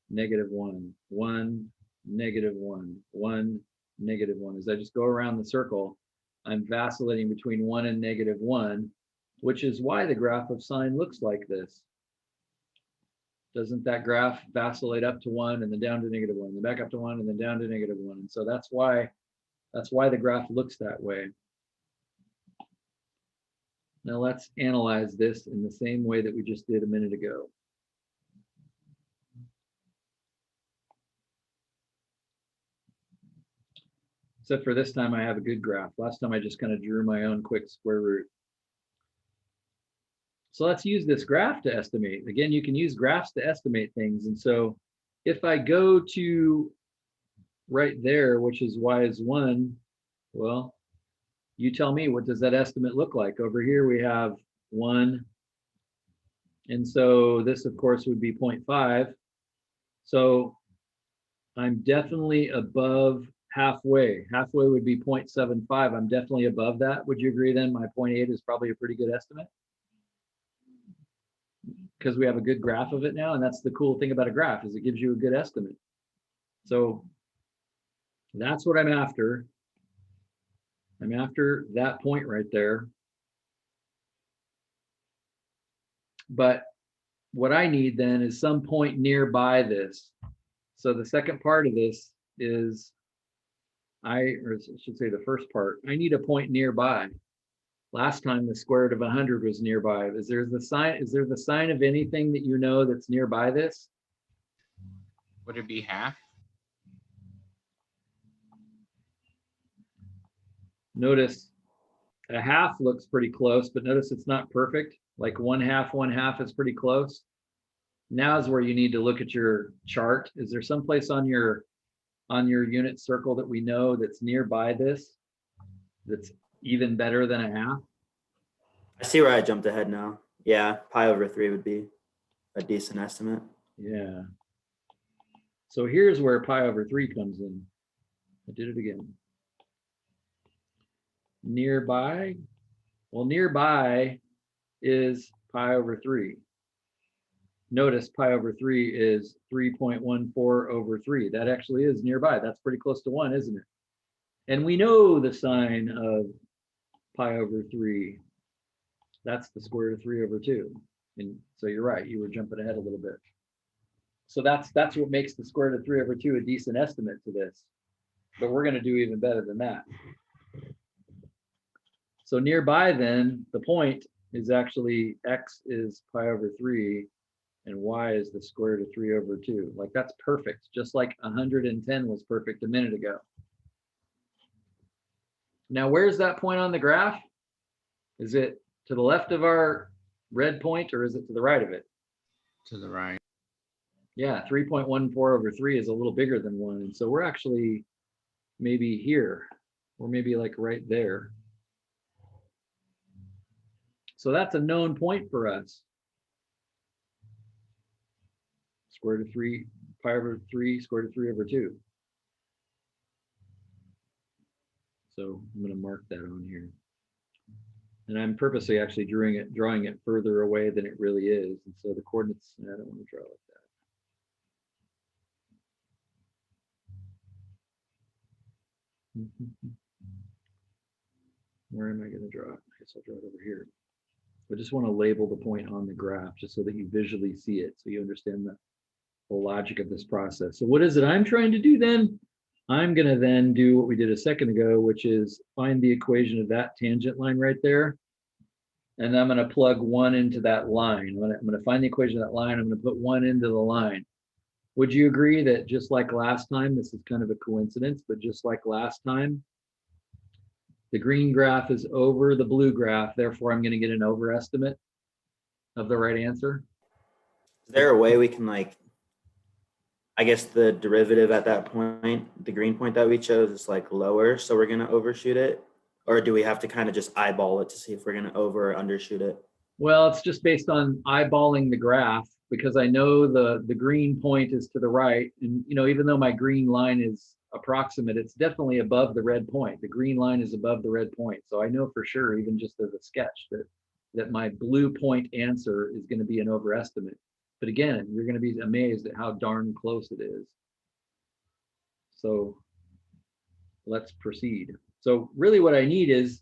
-1, 1, -1, 1, -1. As I just go around the circle, I'm vacillating between 1 and -1, which is why the graph of sine looks like this. Doesn't that graph vacillate up to 1 and then down to -1, then back up to 1 and then down to -1? And so that's why the graph looks that way. Now let's analyze this in the same way that we just did a minute ago. Except for this time I have a good graph. Last time I just kind of drew my own quick square root. So let's use this graph to estimate. Again, you can use graphs to estimate things. And so if I go to right there, which is y is 1, well, you tell me, what does that estimate look like? Over here we have 1. And so this, of course, would be 0.5. So I'm definitely above halfway. Halfway would be 0.75. I'm definitely above that. Would you agree then my 0.8 is probably a pretty good estimate? Because we have a good graph of it now, and that's the cool thing about a graph, is it gives you a good estimate. So that's what I'm after. I'm after that point right there. But what I need then is some point nearby this. So the second part of this is or I should say the first part, I need a point nearby. Last time the square root of 100 was nearby. Is there the sign of anything that you know that's nearby this? Would it be half? Notice A half looks pretty close, but notice it's not perfect. Like 1/2 is pretty close. Now is where you need to look at your chart. Is there some place on your unit circle that we know that's nearby this, that's even better than a half? I see where I jumped ahead now. Yeah, pi over 3 would be a decent estimate. Yeah. So here's where pi over 3 comes in. I did it again. Nearby. Well, nearby is pi over 3. Notice pi over 3 is 3.14 over 3. That actually is nearby. That's pretty close to 1, isn't it? And we know the sign of pi over 3. That's the square root of 3 over 2. And so you're right, you were jumping ahead a little bit. So that's what makes the square root of 3 over 2 a decent estimate to this. But we're going to do even better than that. So nearby then, the point is actually x is pi over 3 and y is the square root of 3 over 2. Like that's perfect, just like 110 was perfect a minute ago. Now, where's that point on the graph? Is it to the left of our red point or is it to the right of it? To the right. Yeah, 3.14 over 3 is a little bigger than 1. And so we're actually maybe here, or maybe like right there. So that's a known point for us. Square root of 3, pi over 3, square root of 3 over 2. So I'm going to mark that on here. And I'm purposely actually drawing it further away than it really is. And so the coordinates, I don't want to draw like that. Where am I going to draw it? I guess I'll draw it over here. I just want to label the point on the graph just so that you visually see it, so you understand the logic of this process. So what is it I'm trying to do then? I'm going to then do what we did a second ago, which is find the equation of that tangent line right there. And I'm going to plug 1 into that line. I'm going to find the equation of that line. I'm going to put 1 into the line. Would you agree that just like last time, this is kind of a coincidence, but just like last time, the green graph is over the blue graph, therefore I'm going to get an overestimate of the right answer? Is there a way we can like, I guess the derivative at that point, the green point that we chose is like lower, so we're going to overshoot it? Or do we have to kind of just eyeball it to see if we're going to over or undershoot it? Well, it's just based on eyeballing the graph, because I know the green point is to the right. And, you know, even though my green line is approximate, it's definitely above the red point. The green line is above the red point. So I know for sure, even just as a sketch, that my blue point answer is going to be an overestimate. But again, you're going to be amazed at how darn close it is. So let's proceed. So really what I need is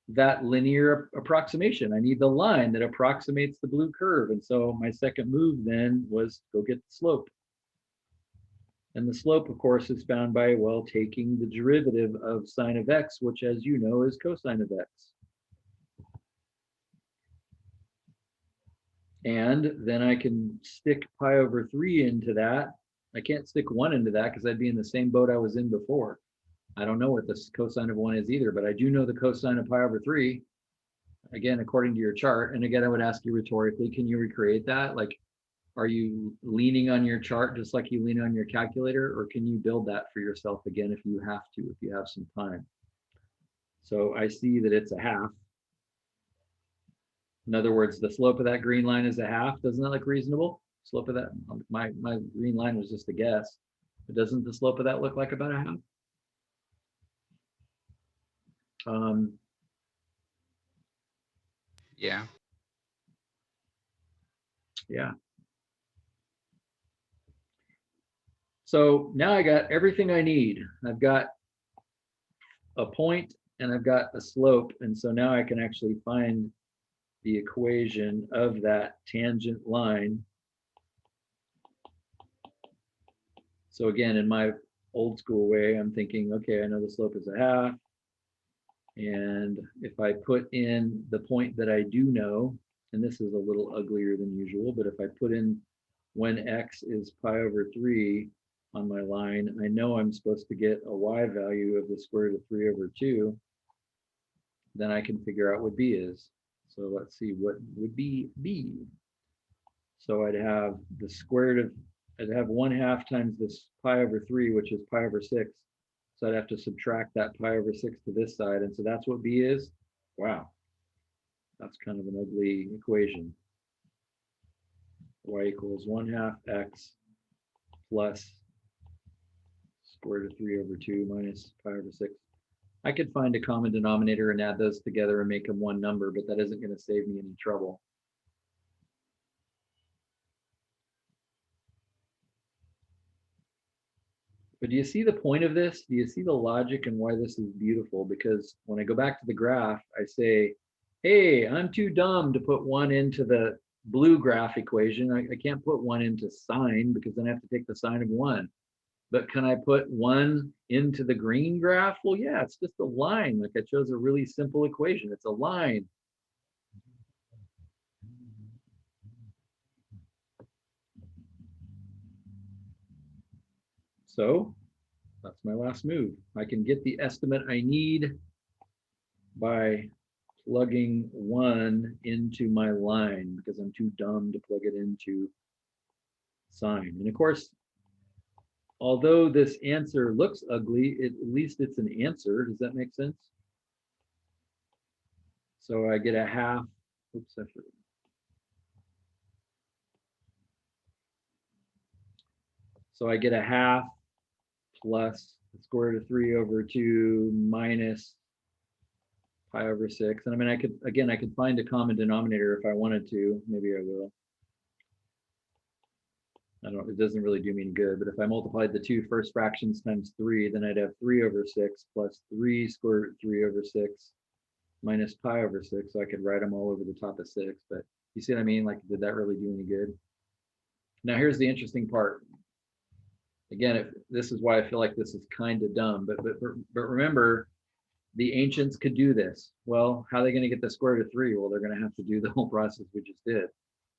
that linear approximation. I need the line that approximates the blue curve. And so my second move then was go get the slope. And the slope, of course, is found by, well, taking the derivative of sine of x, which, as you know, is cosine of x. And then I can stick pi over 3 into that. I can't stick 1 into that because I'd be in the same boat I was in before. I don't know what the cosine of 1 is either, but I do know the cosine of pi over 3, again, according to your chart. And again, I would ask you rhetorically, can you recreate that? Like, are you leaning on your chart just like you lean on your calculator, or can you build that for yourself again if you have to, if you have some time? So I see that it's a half. In other words, the slope of that green line is a half. Doesn't that look reasonable? Slope of that, my green line was just a guess, but doesn't the slope of that look like about a half? Yeah. Yeah. So now I got everything I need. I've got a point and I've got a slope. And so now I can actually find the equation of that tangent line. So again, in my old school way, I'm thinking, okay, I know the slope is a half. And if I put in the point that I do know, and this is a little uglier than usual, but if I put in when x is pi over 3 on my line, I know I'm supposed to get a y value of the square root of 3 over 2. then I can figure out what b is. So let's see, what would be b? So I'd have the square root of, I'd have 1/2 times this pi over 3, which is pi over 6. So I'd have to subtract that pi over 6 to this side. And so that's what b is. Wow, that's kind of an ugly equation. Y equals 1/2 x plus square root of 3 over 2 minus pi over 6. I could find a common denominator and add those together and make them one number, but that isn't going to save me any trouble. But do you see the point of this? Do you see the logic and why this is beautiful? Because when I go back to the graph, I say, hey, I'm too dumb to put 1 into the blue graph equation. I can't put 1 into sine because then I have to take the sine of 1. But can I put 1 into the green graph? Well, yeah, it's just a line. Like I chose a really simple equation. It's a line. So that's my last move. I can get the estimate I need by plugging 1 into my line because I'm too dumb to plug it into sine. And of course, although this answer looks ugly, at least it's an answer. Does that make sense? So I get a half. Oops, I forgot. So I get a half plus the square root of 3 over 2 minus pi over 6. And I mean, I could find a common denominator if I wanted to. Maybe I will. I don't, it doesn't really do me any good, but if I multiplied the two first fractions times 3, then I'd have 3 over 6 plus 3 square root 3 over 6 minus pi over 6. So I could write them all over the top of 6. But you see what I mean? Like, did that really do any good? Now, here's the interesting part. Again, this is why I feel like this is kind of dumb. But remember, the ancients could do this. Well, how are they going to get the square root of 3? Well, they're going to have to do the whole process we just did.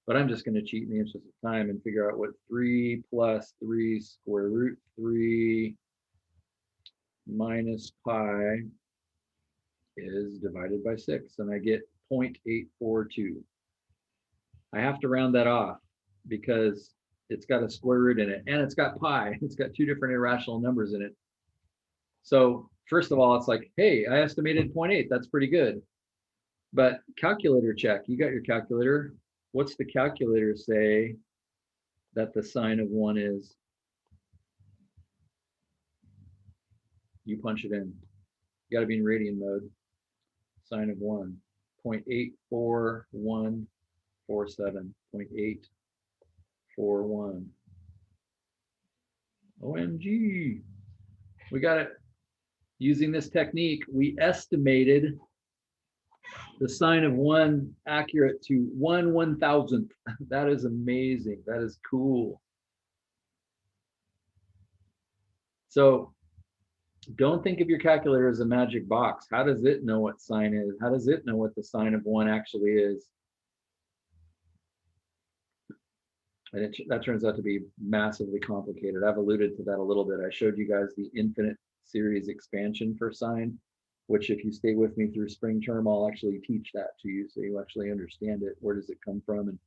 But I'm just going to cheat in the interest of time and figure out what 3 plus 3 square root 3 minus pi is divided by 6. And I get 0.842. I have to round that off because it's got a square root in it and it's got pi. It's got two different irrational numbers in it. So first of all, it's like, hey, I estimated 0.8. That's pretty good. But calculator check. You got your calculator. What's the calculator say that the sine of 1 is? You punch it in. You got to be in radian mode. Sine of 1, 0.84147, 0.841. OMG. We got it. Using this technique, we estimated the sine of 1 accurate to 1/1000th. That is amazing. That is cool. So don't think of your calculator as a magic box. How does it know what sine is? How does it know what the sine of 1 actually is? And that turns out to be massively complicated. I've alluded to that a little bit. I showed you guys the infinite series expansion for sine, which if you stay with me through spring term, I'll actually teach that to you so you actually understand it. Where does it come from and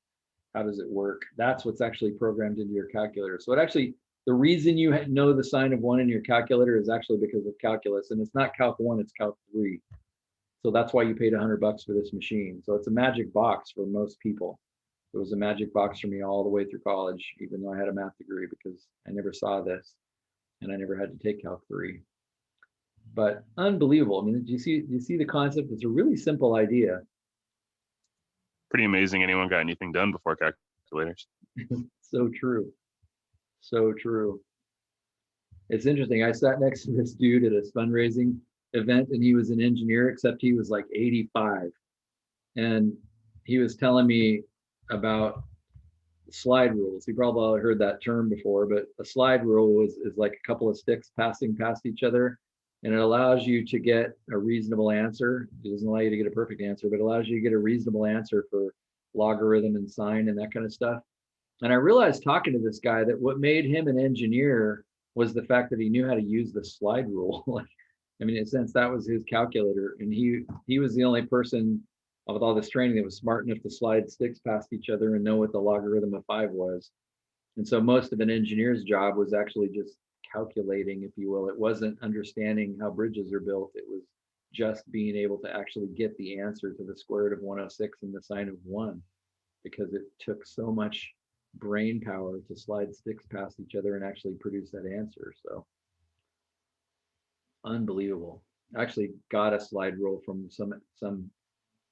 how does it work? That's what's actually programmed into your calculator. So it actually, the reason you know the sine of 1 in your calculator is actually because of calculus, and it's not calc 1, it's calc 3. So that's why you paid $100 for this machine. So it's a magic box for most people. It was a magic box for me all the way through college, even though I had a math degree, because I never saw this and I never had to take calc 3. But unbelievable. I mean, do you see the concept? It's a really simple idea. Pretty amazing anyone got anything done before calculators. So true. So true. It's interesting. I sat next to this dude at a fundraising event and he was an engineer, except he was like 85. And he was telling me about slide rules. You probably heard that term before, but a slide rule is like a couple of sticks passing past each other. And it allows you to get a reasonable answer. It doesn't allow you to get a perfect answer, but it allows you to get a reasonable answer for logarithm and sine and that kind of stuff. And I realized talking to this guy that what made him an engineer was the fact that he knew how to use the slide rule. Like I mean, in a sense, that was his calculator, and he was the only person with all this training that was smart enough to slide sticks past each other and know what the logarithm of 5 was. And so most of an engineer's job was actually just calculating, if you will. It wasn't understanding how bridges are built. It was just being able to actually get the answer to the square root of 106 and the sine of 1, because it took so much brain power to slide sticks past each other and actually produce that answer. So unbelievable. I actually got a slide rule from some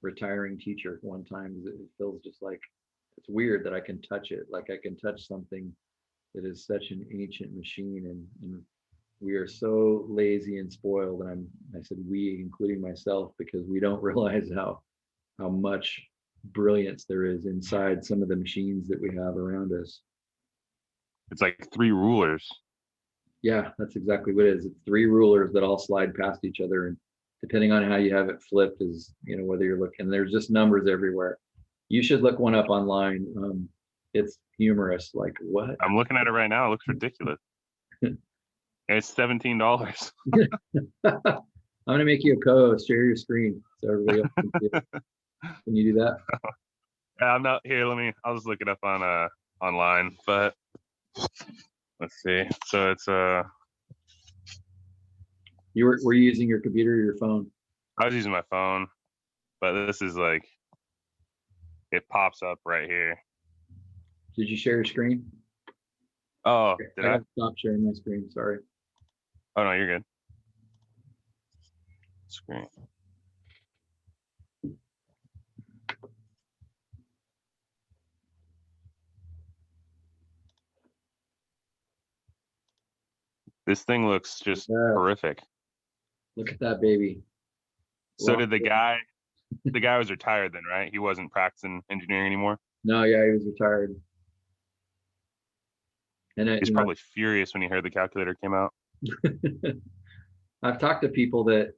retiring teacher one time. It feels just like, it's weird that I can touch it. Like I can touch something that is such an ancient machine, and we are so lazy and spoiled. And I said we, including myself, because we don't realize how much brilliance there is inside some of the machines that we have around us. It's like 3 rulers. Yeah, that's exactly what it is. It's 3 rulers that all slide past each other, and depending on how you have it flipped is, whether you're looking, there's just numbers everywhere. You should look one up online. It's humorous. Like, what? I'm looking at it right now. It looks ridiculous. It's $17. I'm gonna make you a co-host. Share your screen so everybody else can see it. Can you do that? Yeah, I'm not here. I'll just look it up on online. But let's see. So it's Were you using your computer or your phone? I was using my phone, but this is like, it pops up right here. Did you share your screen? Oh, did I? Gotta stop sharing my screen. Sorry. Oh no, you're good. Screen. This thing looks just horrific. Look at that baby. So did the guy was retired then, right? He wasn't practicing engineering anymore? No, yeah, he was retired. And He's probably furious when he heard the calculator came out. I've talked to people that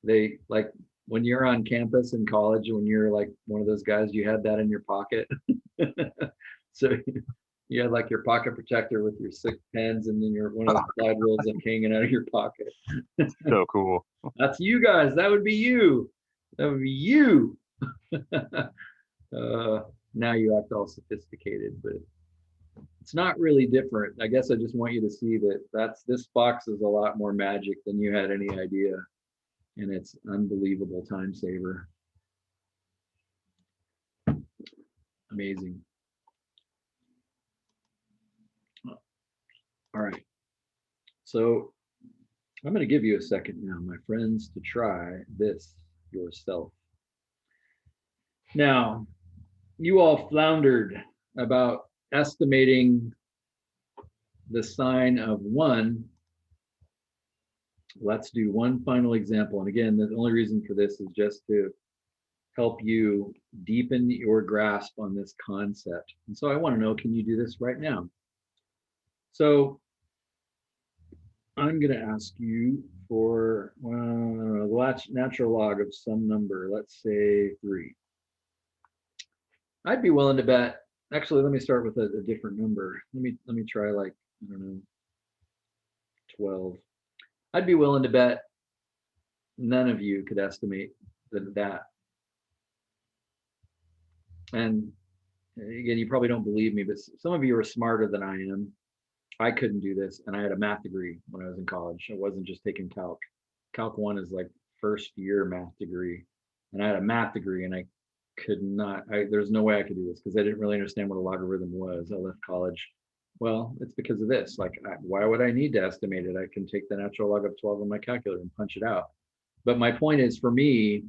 they like, when you're on campus in college, when you're like one of those guys, you had that in your pocket. So you had like your pocket protector with your 6 pens, and then your one of those slide rules like hanging out of your pocket. So cool. That's you guys. That would be you. That would be you. Now you act all sophisticated, but it's not really different. I guess I just want you to see that this box is a lot more magic than you had any idea, and it's unbelievable time saver. Amazing. All right. So I'm going to give you a second now, my friends, to try this yourself. Now, you all floundered about estimating the sine of 1. Let's do one final example. And again, the only reason for this is just to help you deepen your grasp on this concept. And so I want to know, can you do this right now? So I'm going to ask you for the natural log of some number, let's say 3. I'd be willing to bet, actually, let me start with a different number. Let me try, like, I don't know, 12. I'd be willing to bet none of you could estimate that. And again, you probably don't believe me, but some of you are smarter than I am. I couldn't do this, and I had a math degree when I was in college. I wasn't just taking calc. Calc 1 is like first year math degree, and I had a math degree, and I could not. There's no way I could do this because I didn't really understand what a logarithm was. I left college. Well, it's because of this. Like, why would I need to estimate it? I can take the natural log of 12 on my calculator and punch it out. But my point is, for me,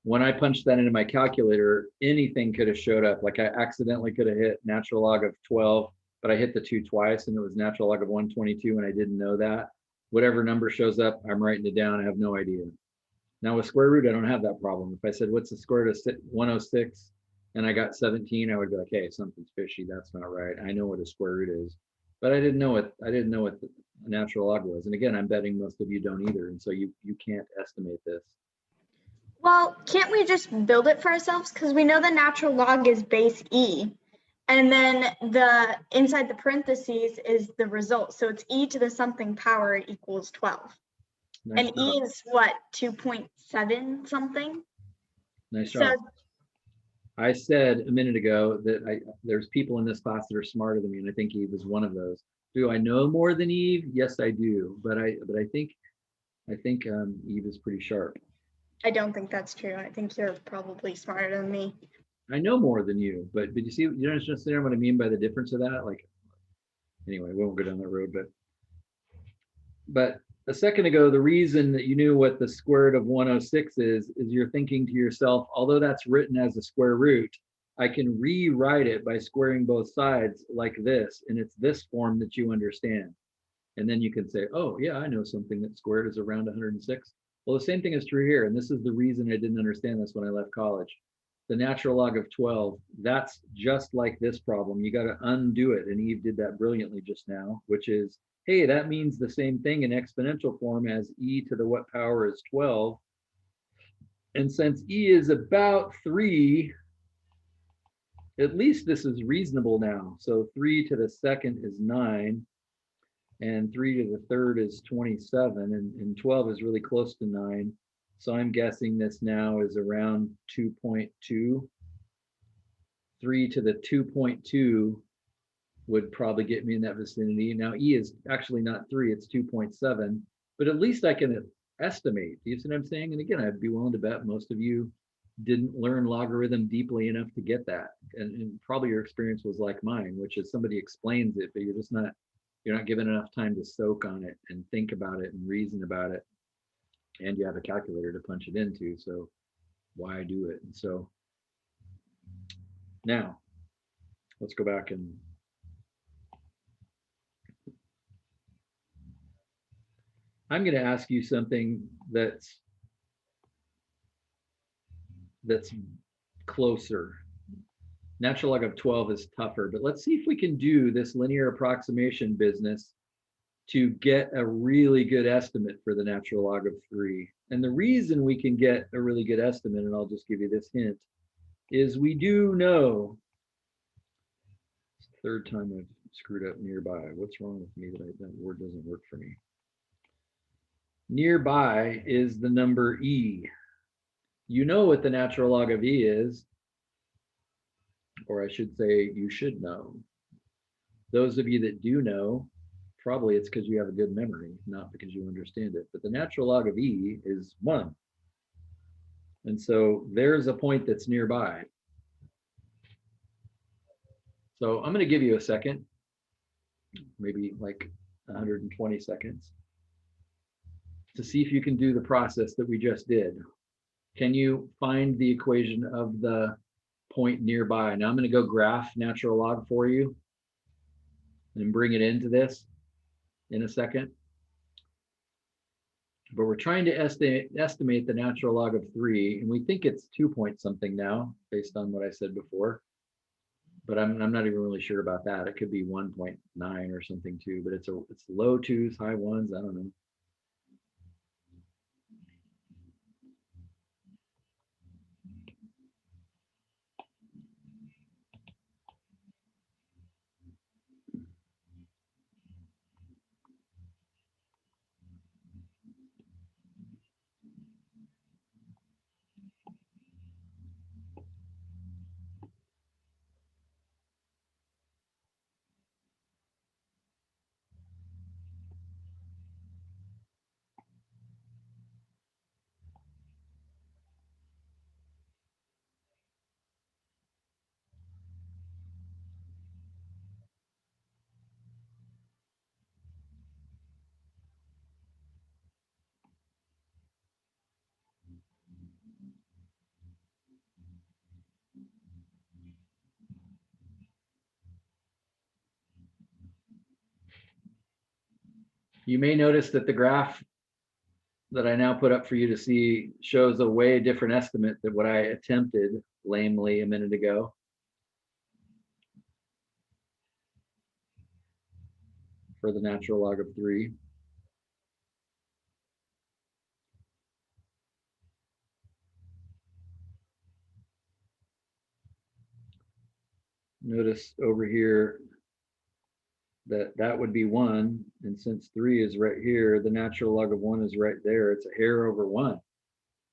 when I punched that into my calculator, anything could have showed up. Like, I accidentally could have hit natural log of 12, but I hit the 2 twice, and it was natural log of 122, and I didn't know that. Whatever number shows up, I'm writing it down. I have no idea. Now with square root, I don't have that problem. If I said, what's the square root of 106, and I got 17, I would be like, hey, something's fishy. That's not right. I know what a square root is, but I didn't know what the natural log was. And again, I'm betting most of you don't either. And so you can't estimate this. Well, can't we just build it for ourselves? Because we know the natural log is base e. And then the inside the parentheses is the result. So it's e to the something power equals 12. Nice And job. E is what, 2.7 something? Nice So job. I said a minute ago that there's people in this class that are smarter than me, and I think Eve is one of those. Do I know more than Eve? Yes, I do. But I think Eve is pretty sharp. I don't think that's true. I think you're probably smarter than me. I know more than you, but you see, you understand what I mean by the difference of that? Like, anyway, we won't go down that road, but a second ago, the reason that you knew what the square root of 106 is you're thinking to yourself, although that's written as a square root, I can rewrite it by squaring both sides like this, and it's this form that you understand. And then you can say, oh yeah, I know something that squared is around 106. Well, the same thing is true here, and this is the reason I didn't understand this when I left college. The natural log of 12, that's just like this problem. You got to undo it, and Eve did that brilliantly just now, which is, hey, that means the same thing in exponential form as e to the what power is 12. And since e is about 3, at least this is reasonable now. So 3 to the second is 9, and 3 to the third is 27, and 12 is really close to 9. So I'm guessing this now is around 2.2. 3 to the 2.2 would probably get me in that vicinity. Now E is actually not 3, it's 2.7, but at least I can estimate. Do you see what I'm saying? And again, I'd be willing to bet most of you didn't learn logarithm deeply enough to get that. And probably your experience was like mine, which is somebody explains it, but you're not given enough time to soak on it and think about it and reason about it. And you have a calculator to punch it into, so why do it? And so now let's go back and I'm going to ask you something that's closer. Natural log of 12 is tougher, but let's see if we can do this linear approximation business to get a really good estimate for the natural log of 3. And the reason we can get a really good estimate, and I'll just give you this hint, is we do know, third time I've screwed up nearby. What's wrong with me that word doesn't work for me? Nearby is the number e. You know what the natural log of e is, or I should say you should know. Those of you that do know, probably it's because you have a good memory, not because you understand it. But the natural log of e is 1. And so there's a point that's nearby. So I'm going to give you a second, maybe like 120 seconds, to see if you can do the process that we just did. Can you find the equation of the point nearby? Now I'm going to go graph natural log for you and bring it into this in a second. But we're trying to estimate the natural log of 3, and we think it's 2 point something now, based on what I said before. But I'm not even really sure about that. It could be 1.9 or something too, but it's low 2s, high 1s, I don't know. You may notice that the graph that I now put up for you to see shows a way different estimate than what I attempted lamely a minute ago. For the natural log of 3. Notice over here, that would be 1. And since 3 is right here, the natural log of 1 is right there. It's a hair over 1.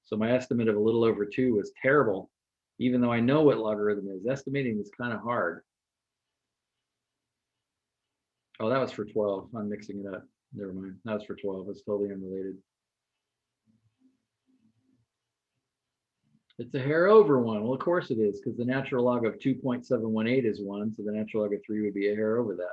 So my estimate of a little over 2 was terrible, even though I know what logarithm is. Estimating is kind of hard. Oh, that was for 12. I'm mixing it up. Never mind. That was for 12. It's totally unrelated. It's a hair over 1. Well, of course it is, because the natural log of 2.718 is 1. So the natural log of 3 would be a hair over that.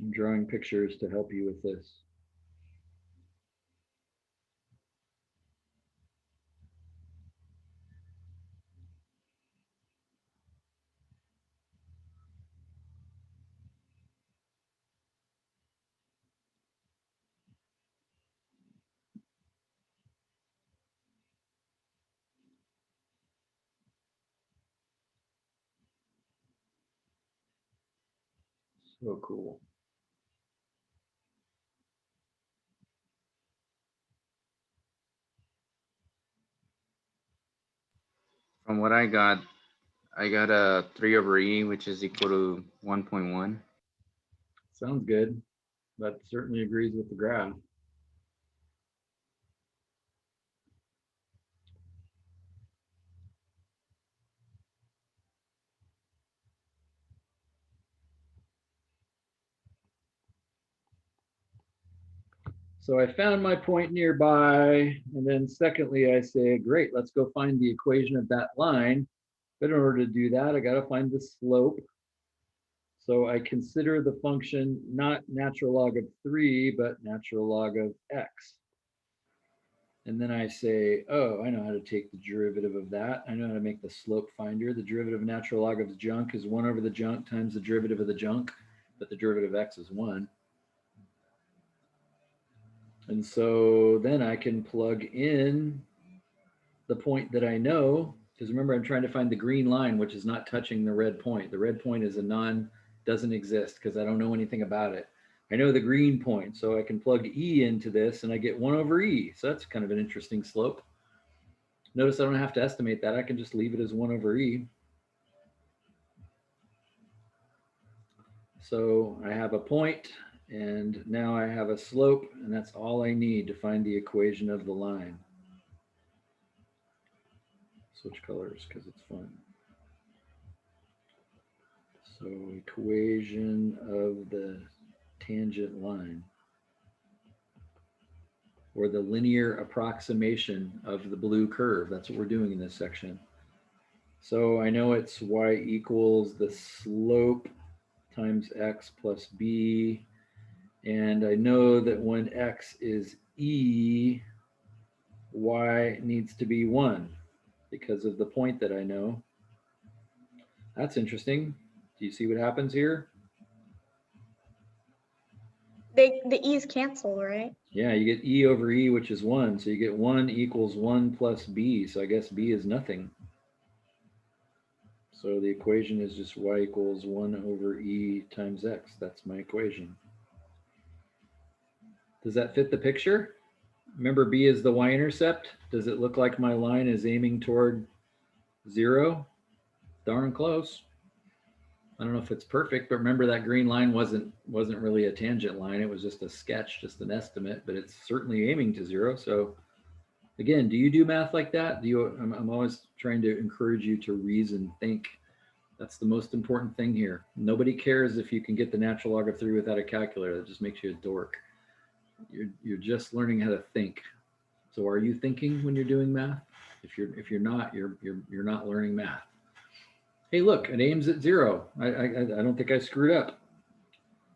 I'm drawing pictures to help you with this. So cool. From what I got a 3 over e, which is equal to 1.1. Sounds good. That certainly agrees with the graph. So I found my point nearby, and then secondly, I say, great, let's go find the equation of that line. But in order to do that, I got to find the slope. So I consider the function not natural log of 3, but natural log of x. And then I say, oh, I know how to take the derivative of that. I know how to make the slope finder. The derivative of natural log of the junk is 1 over the junk times the derivative of the junk, but the derivative of x is 1. And so then I can plug in the point that I know, because remember, I'm trying to find the green line, which is not touching the red point. The red point is doesn't exist because I don't know anything about it. I know the green point, so I can plug E into this and I get 1 over E. So that's kind of an interesting slope. Notice I don't have to estimate that. I can just leave it as 1 over E. So I have a point, and now I have a slope, and that's all I need to find the equation of the line. Switch colors because it's fun. So equation of the tangent line, or the linear approximation of the blue curve. That's what we're doing in this section. So I know it's y equals the slope times x plus b. And I know that when x is e, y needs to be 1 because of the point that I know. That's interesting. Do you see what happens here? The e's cancel, right? Yeah, you get e over e, which is 1. So you get 1 equals 1 plus b. So I guess b is nothing. So the equation is just y equals 1 over e times x. That's my equation. Does that fit the picture? Remember, b is the y-intercept. Does it look like my line is aiming toward 0? Darn close. I don't know if it's perfect, but remember that green line wasn't really a tangent line. It was just a sketch, just an estimate, but it's certainly aiming to 0. So again, do you do math like that? I'm always trying to encourage you to reason, think. That's the most important thing here. Nobody cares if you can get the natural log of 3 without a calculator. That just makes you a dork. You're just learning how to think. So are you thinking when you're doing math? If you're not, you're not learning math. Hey, look, it aims at 0. I don't think I screwed up.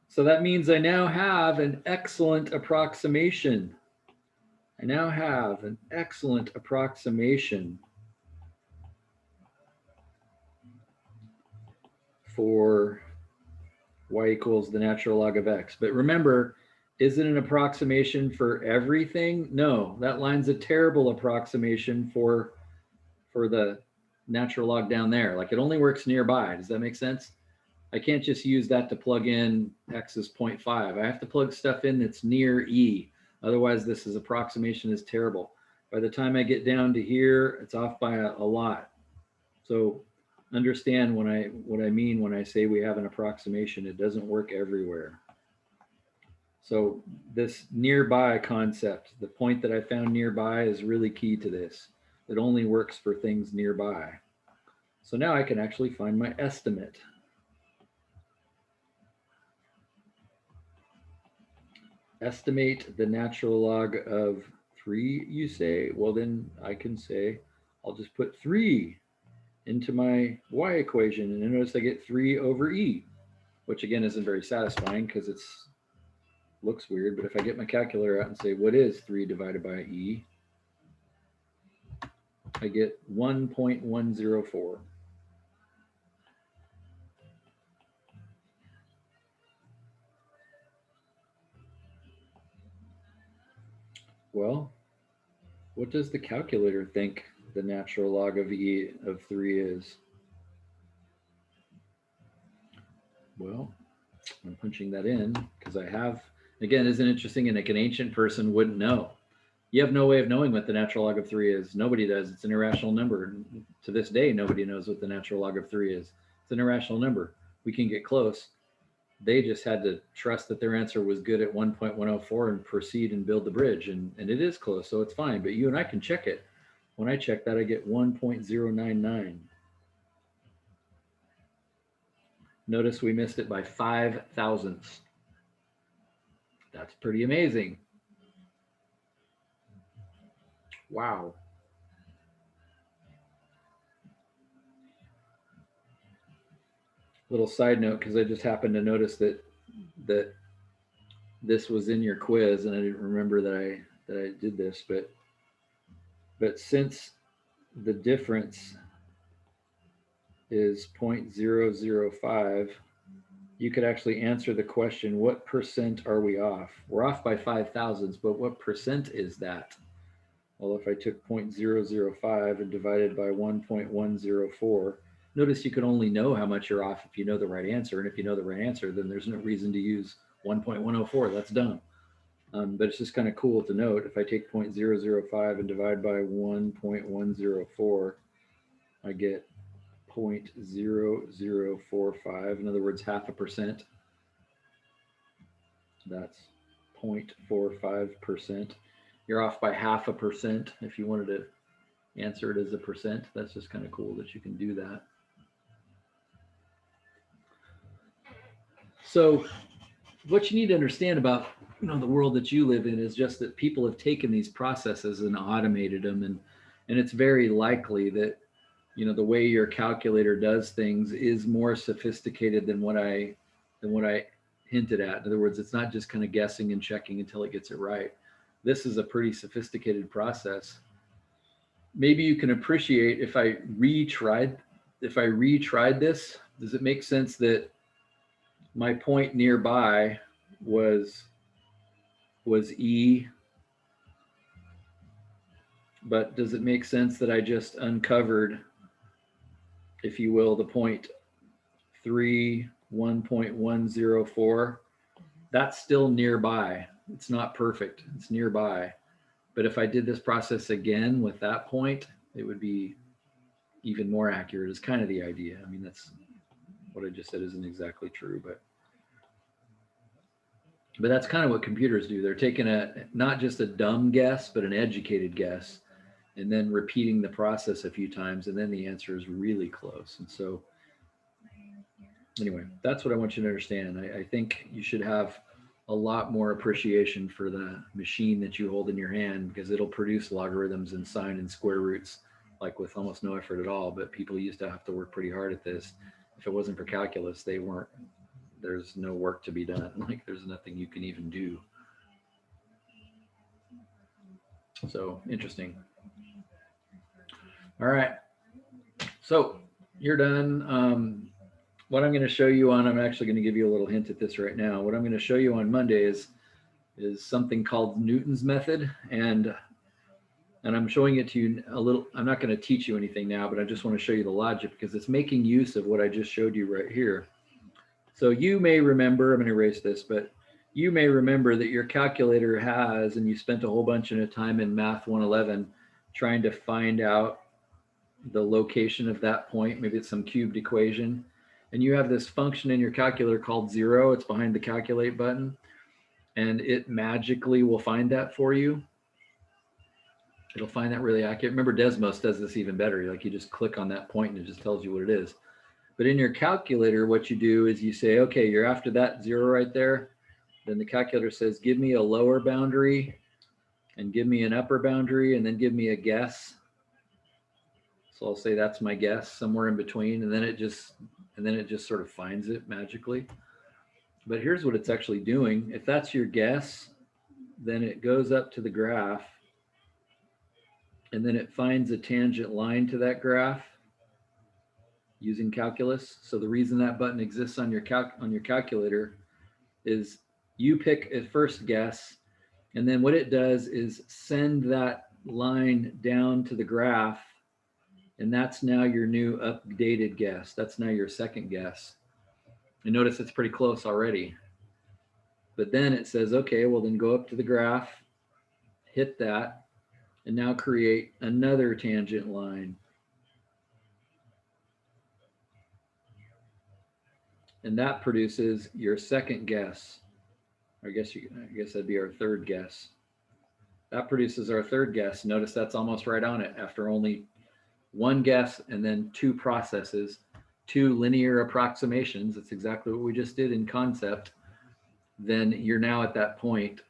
So that means I now have an excellent approximation. I now have an excellent approximation for y equals the natural log of x. But remember, is it an approximation for everything? No, that line's a terrible approximation for the natural log down there. Like it only works nearby. Does that make sense? I can't just use that to plug in X is 0.5. I have to plug stuff in that's near E. Otherwise, this is approximation is terrible. By the time I get down to here, it's off by a lot. So understand what I mean when I say we have an approximation. It doesn't work everywhere. So this nearby concept, the point that I found nearby is really key to this. It only works for things nearby. So now I can actually find my estimate. Estimate the natural log of 3, you say? Well, then I can say, I'll just put 3 into my y equation. And notice I get 3 over e, which again isn't very satisfying because it's looks weird. But if I get my calculator out and say, what is 3 divided by e? I get 1.104. Well, what does the calculator think the natural log of e of 3 is? Well, I'm punching that in because I have, again, isn't interesting, and like an ancient person wouldn't know. You have no way of knowing what the natural log of 3 is. Nobody does. It's an irrational number. To this day, nobody knows what the natural log of 3 is. It's an irrational number. We can get close. They just had to trust that their answer was good at 1.104 and proceed and build the bridge. And it is close, so it's fine. But you and I can check it. When I check that, I get 1.099. Notice we missed it by 5 thousandths. That's pretty amazing. Wow. Little side note, because I just happened to notice that this was in your quiz, and I didn't remember that I did this, but since the difference is 0.005, you could actually answer the question, what percent are we off? We're off by 5 thousandths, but what percent is that? Well, if I took 0.005 and divided by 1.104, notice you can only know how much you're off if you know the right answer. And if you know the right answer, then there's no reason to use 1.104. That's dumb. But it's just kind of cool to note. If I take 0.005 and divide by 1.104, I get 0.0045. In other words, 0.5%. That's 0.45%. You're off by 0.5% if you wanted to answer it as a percent. That's just kind of cool that you can do that. So what you need to understand about the world that you live in is just that people have taken these processes and automated them, and it's very likely that the way your calculator does things is more sophisticated than what I hinted at. In other words, it's not just kind of guessing and checking until it gets it right. This is a pretty sophisticated process. Maybe you can appreciate if I retried this, does it make sense that my point nearby was E, but does it make sense that I just uncovered, if you will, the point 3, 1.104? That's still nearby. It's not perfect. It's nearby. But if I did this process again with that point, it would be even more accurate, is kind of the idea. I mean, that's what I just said isn't exactly true, but that's kind of what computers do. They're taking not just a dumb guess, but an educated guess, and then repeating the process a few times, and then the answer is really close. And so anyway, that's what I want you to understand. I think you should have a lot more appreciation for the machine that you hold in your hand, because it'll produce logarithms and sine and square roots like with almost no effort at all. But people used to have to work pretty hard at this. If it wasn't for calculus, there's no work to be done. Like there's nothing you can even do. So interesting. All right. So you're done. What I'm going to show you on, I'm actually going to give you a little hint at this right now. What I'm going to show you on Monday is something called Newton's method. And I'm showing it to you a little. I'm not going to teach you anything now, but I just want to show you the logic, because it's making use of what I just showed you right here. So you may remember, I'm going to erase this, but you may remember that your calculator has, and you spent a whole bunch of time in Math 111 trying to find out the location of that point. Maybe it's some cubed equation. And you have this function in your calculator called 0. It's behind the calculate button. And it magically will find that for you. It'll find that really accurate. Remember, Desmos does this even better. Like you just click on that point and it just tells you what it is. But in your calculator, what you do is you say, okay, you're after that 0 right there. Then the calculator says, give me a lower boundary and give me an upper boundary and then give me a guess. So I'll say that's my guess, somewhere in between. And then it just sort of finds it magically. But here's what it's actually doing. If that's your guess, then it goes up to the graph and then it finds a tangent line to that graph using calculus. So the reason that button exists on your calculator is you pick a first guess, and then what it does is send that line down to the graph, and that's now your new updated guess. That's now your second guess. And notice it's pretty close already. But then it says, okay, well then go up to the graph, hit that, and now create another tangent line. And that produces your second guess. I guess that'd be our third guess. That produces our third guess. Notice that's almost right on it after only one guess and then 2 processes, 2 linear approximations. That's exactly what we just did in concept. Then you're now at that point.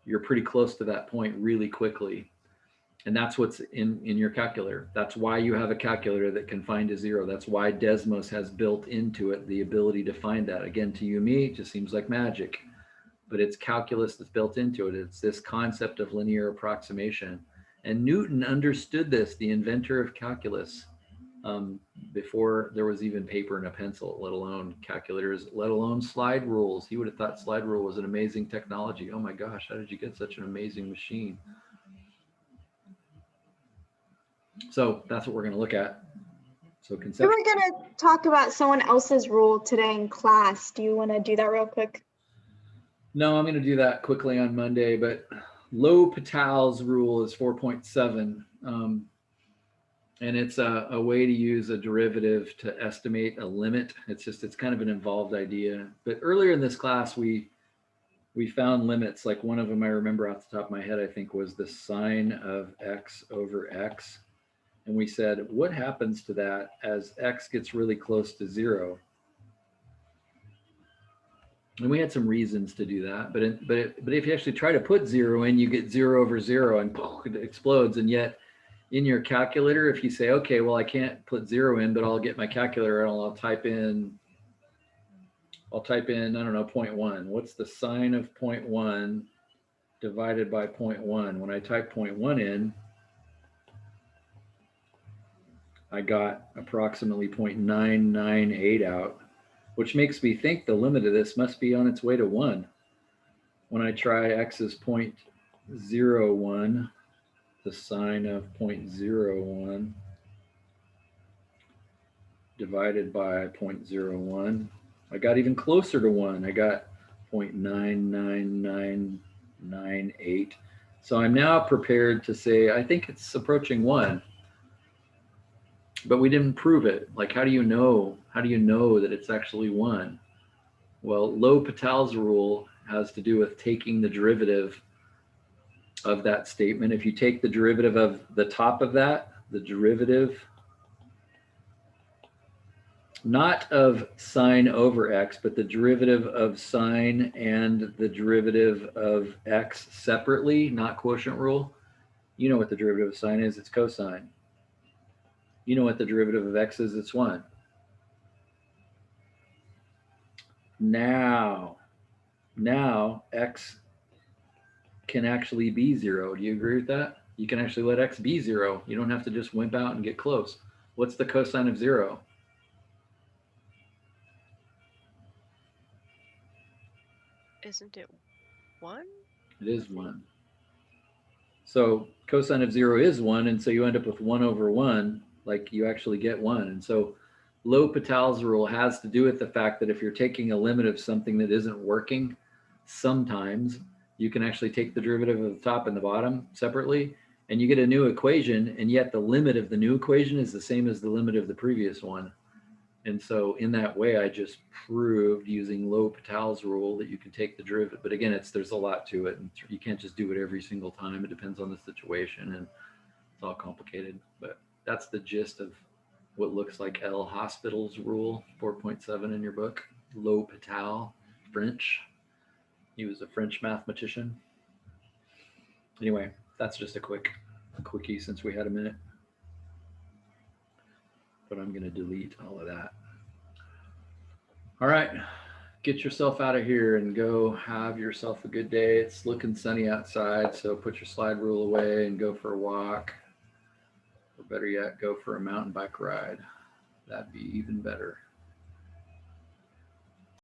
You're pretty close to that point really quickly. And that's what's in your calculator. That's why you have a calculator that can find a 0. That's why Desmos has built into it the ability to find that. Again, to you, me, it just seems like magic. But it's calculus that's built into it. It's this concept of linear approximation. And Newton understood this, the inventor of calculus, before there was even paper and a pencil, let alone calculators, let alone slide rules. He would have thought slide rule was an amazing technology. Oh my gosh, how did you get such an amazing machine? So that's what we're going to look at. So We conceptual. were going to talk about someone else's rule today in class. Do you want to do that real quick? No, I'm going to do that quickly on Monday, but L'Hopital's rule is 4.7. And it's a way to use a derivative to estimate a limit. It's kind of an involved idea. But earlier in this class, we found limits. Like one of them I remember off the top of my head, I think was the sine of x over x. And we said, what happens to that as x gets really close to 0? And we had some reasons to do that, but if you actually try to put 0 in, you get 0 over 0 and it explodes. And yet in your calculator, if you say, okay, well, I can't put 0 in, but I'll get my calculator and I'll type in, I don't know, 0.1. What's the sine of 0.1 divided by 0.1? When I type 0.1 in, I got approximately 0.998 out, which makes me think the limit of this must be on its way to 1. When I try x is 0.01, the sine of 0.01 divided by 0.01, I got even closer to 1. I got 0.99998. So I'm now prepared to say, I think it's approaching 1. But we didn't prove it. Like, how do you know? How do you know that it's actually 1? Well, L'Hopital's rule has to do with taking the derivative of that statement. If you take the derivative of the top of that, the derivative, not of sine over x, but the derivative of sine and the derivative of x separately, not quotient rule. You know what the derivative of sine is, it's cosine. You know what the derivative of x is, it's 1. Now x can actually be 0. Do you agree with that? You can actually let x be 0. You don't have to just wimp out and get close. What's the cosine of 0? Isn't it 1? It is 1. So cosine of 0 is 1, and so you end up with 1 over 1, like you actually get 1. And so L'Hopital's rule has to do with the fact that if you're taking a limit of something that isn't working, sometimes you can actually take the derivative of the top and the bottom separately, and you get a new equation, and yet the limit of the new equation is the same as the limit of the previous one. And so in that way, I just proved using L'Hopital's rule that you can take the derivative. But again, there's a lot to it, and you can't just do it every single time. It depends on the situation, and it's all complicated. But that's the gist of what looks like L. Hospital's rule, 4.7 in your book. L'Hopital, French. He was a French mathematician. Anyway, that's just a quickie since we had a minute. But I'm going to delete all of that. All right, get yourself out of here and go have yourself a good day. It's looking sunny outside, so put your slide rule away and go for a walk. Or better yet, go for a mountain bike ride. That'd be even better.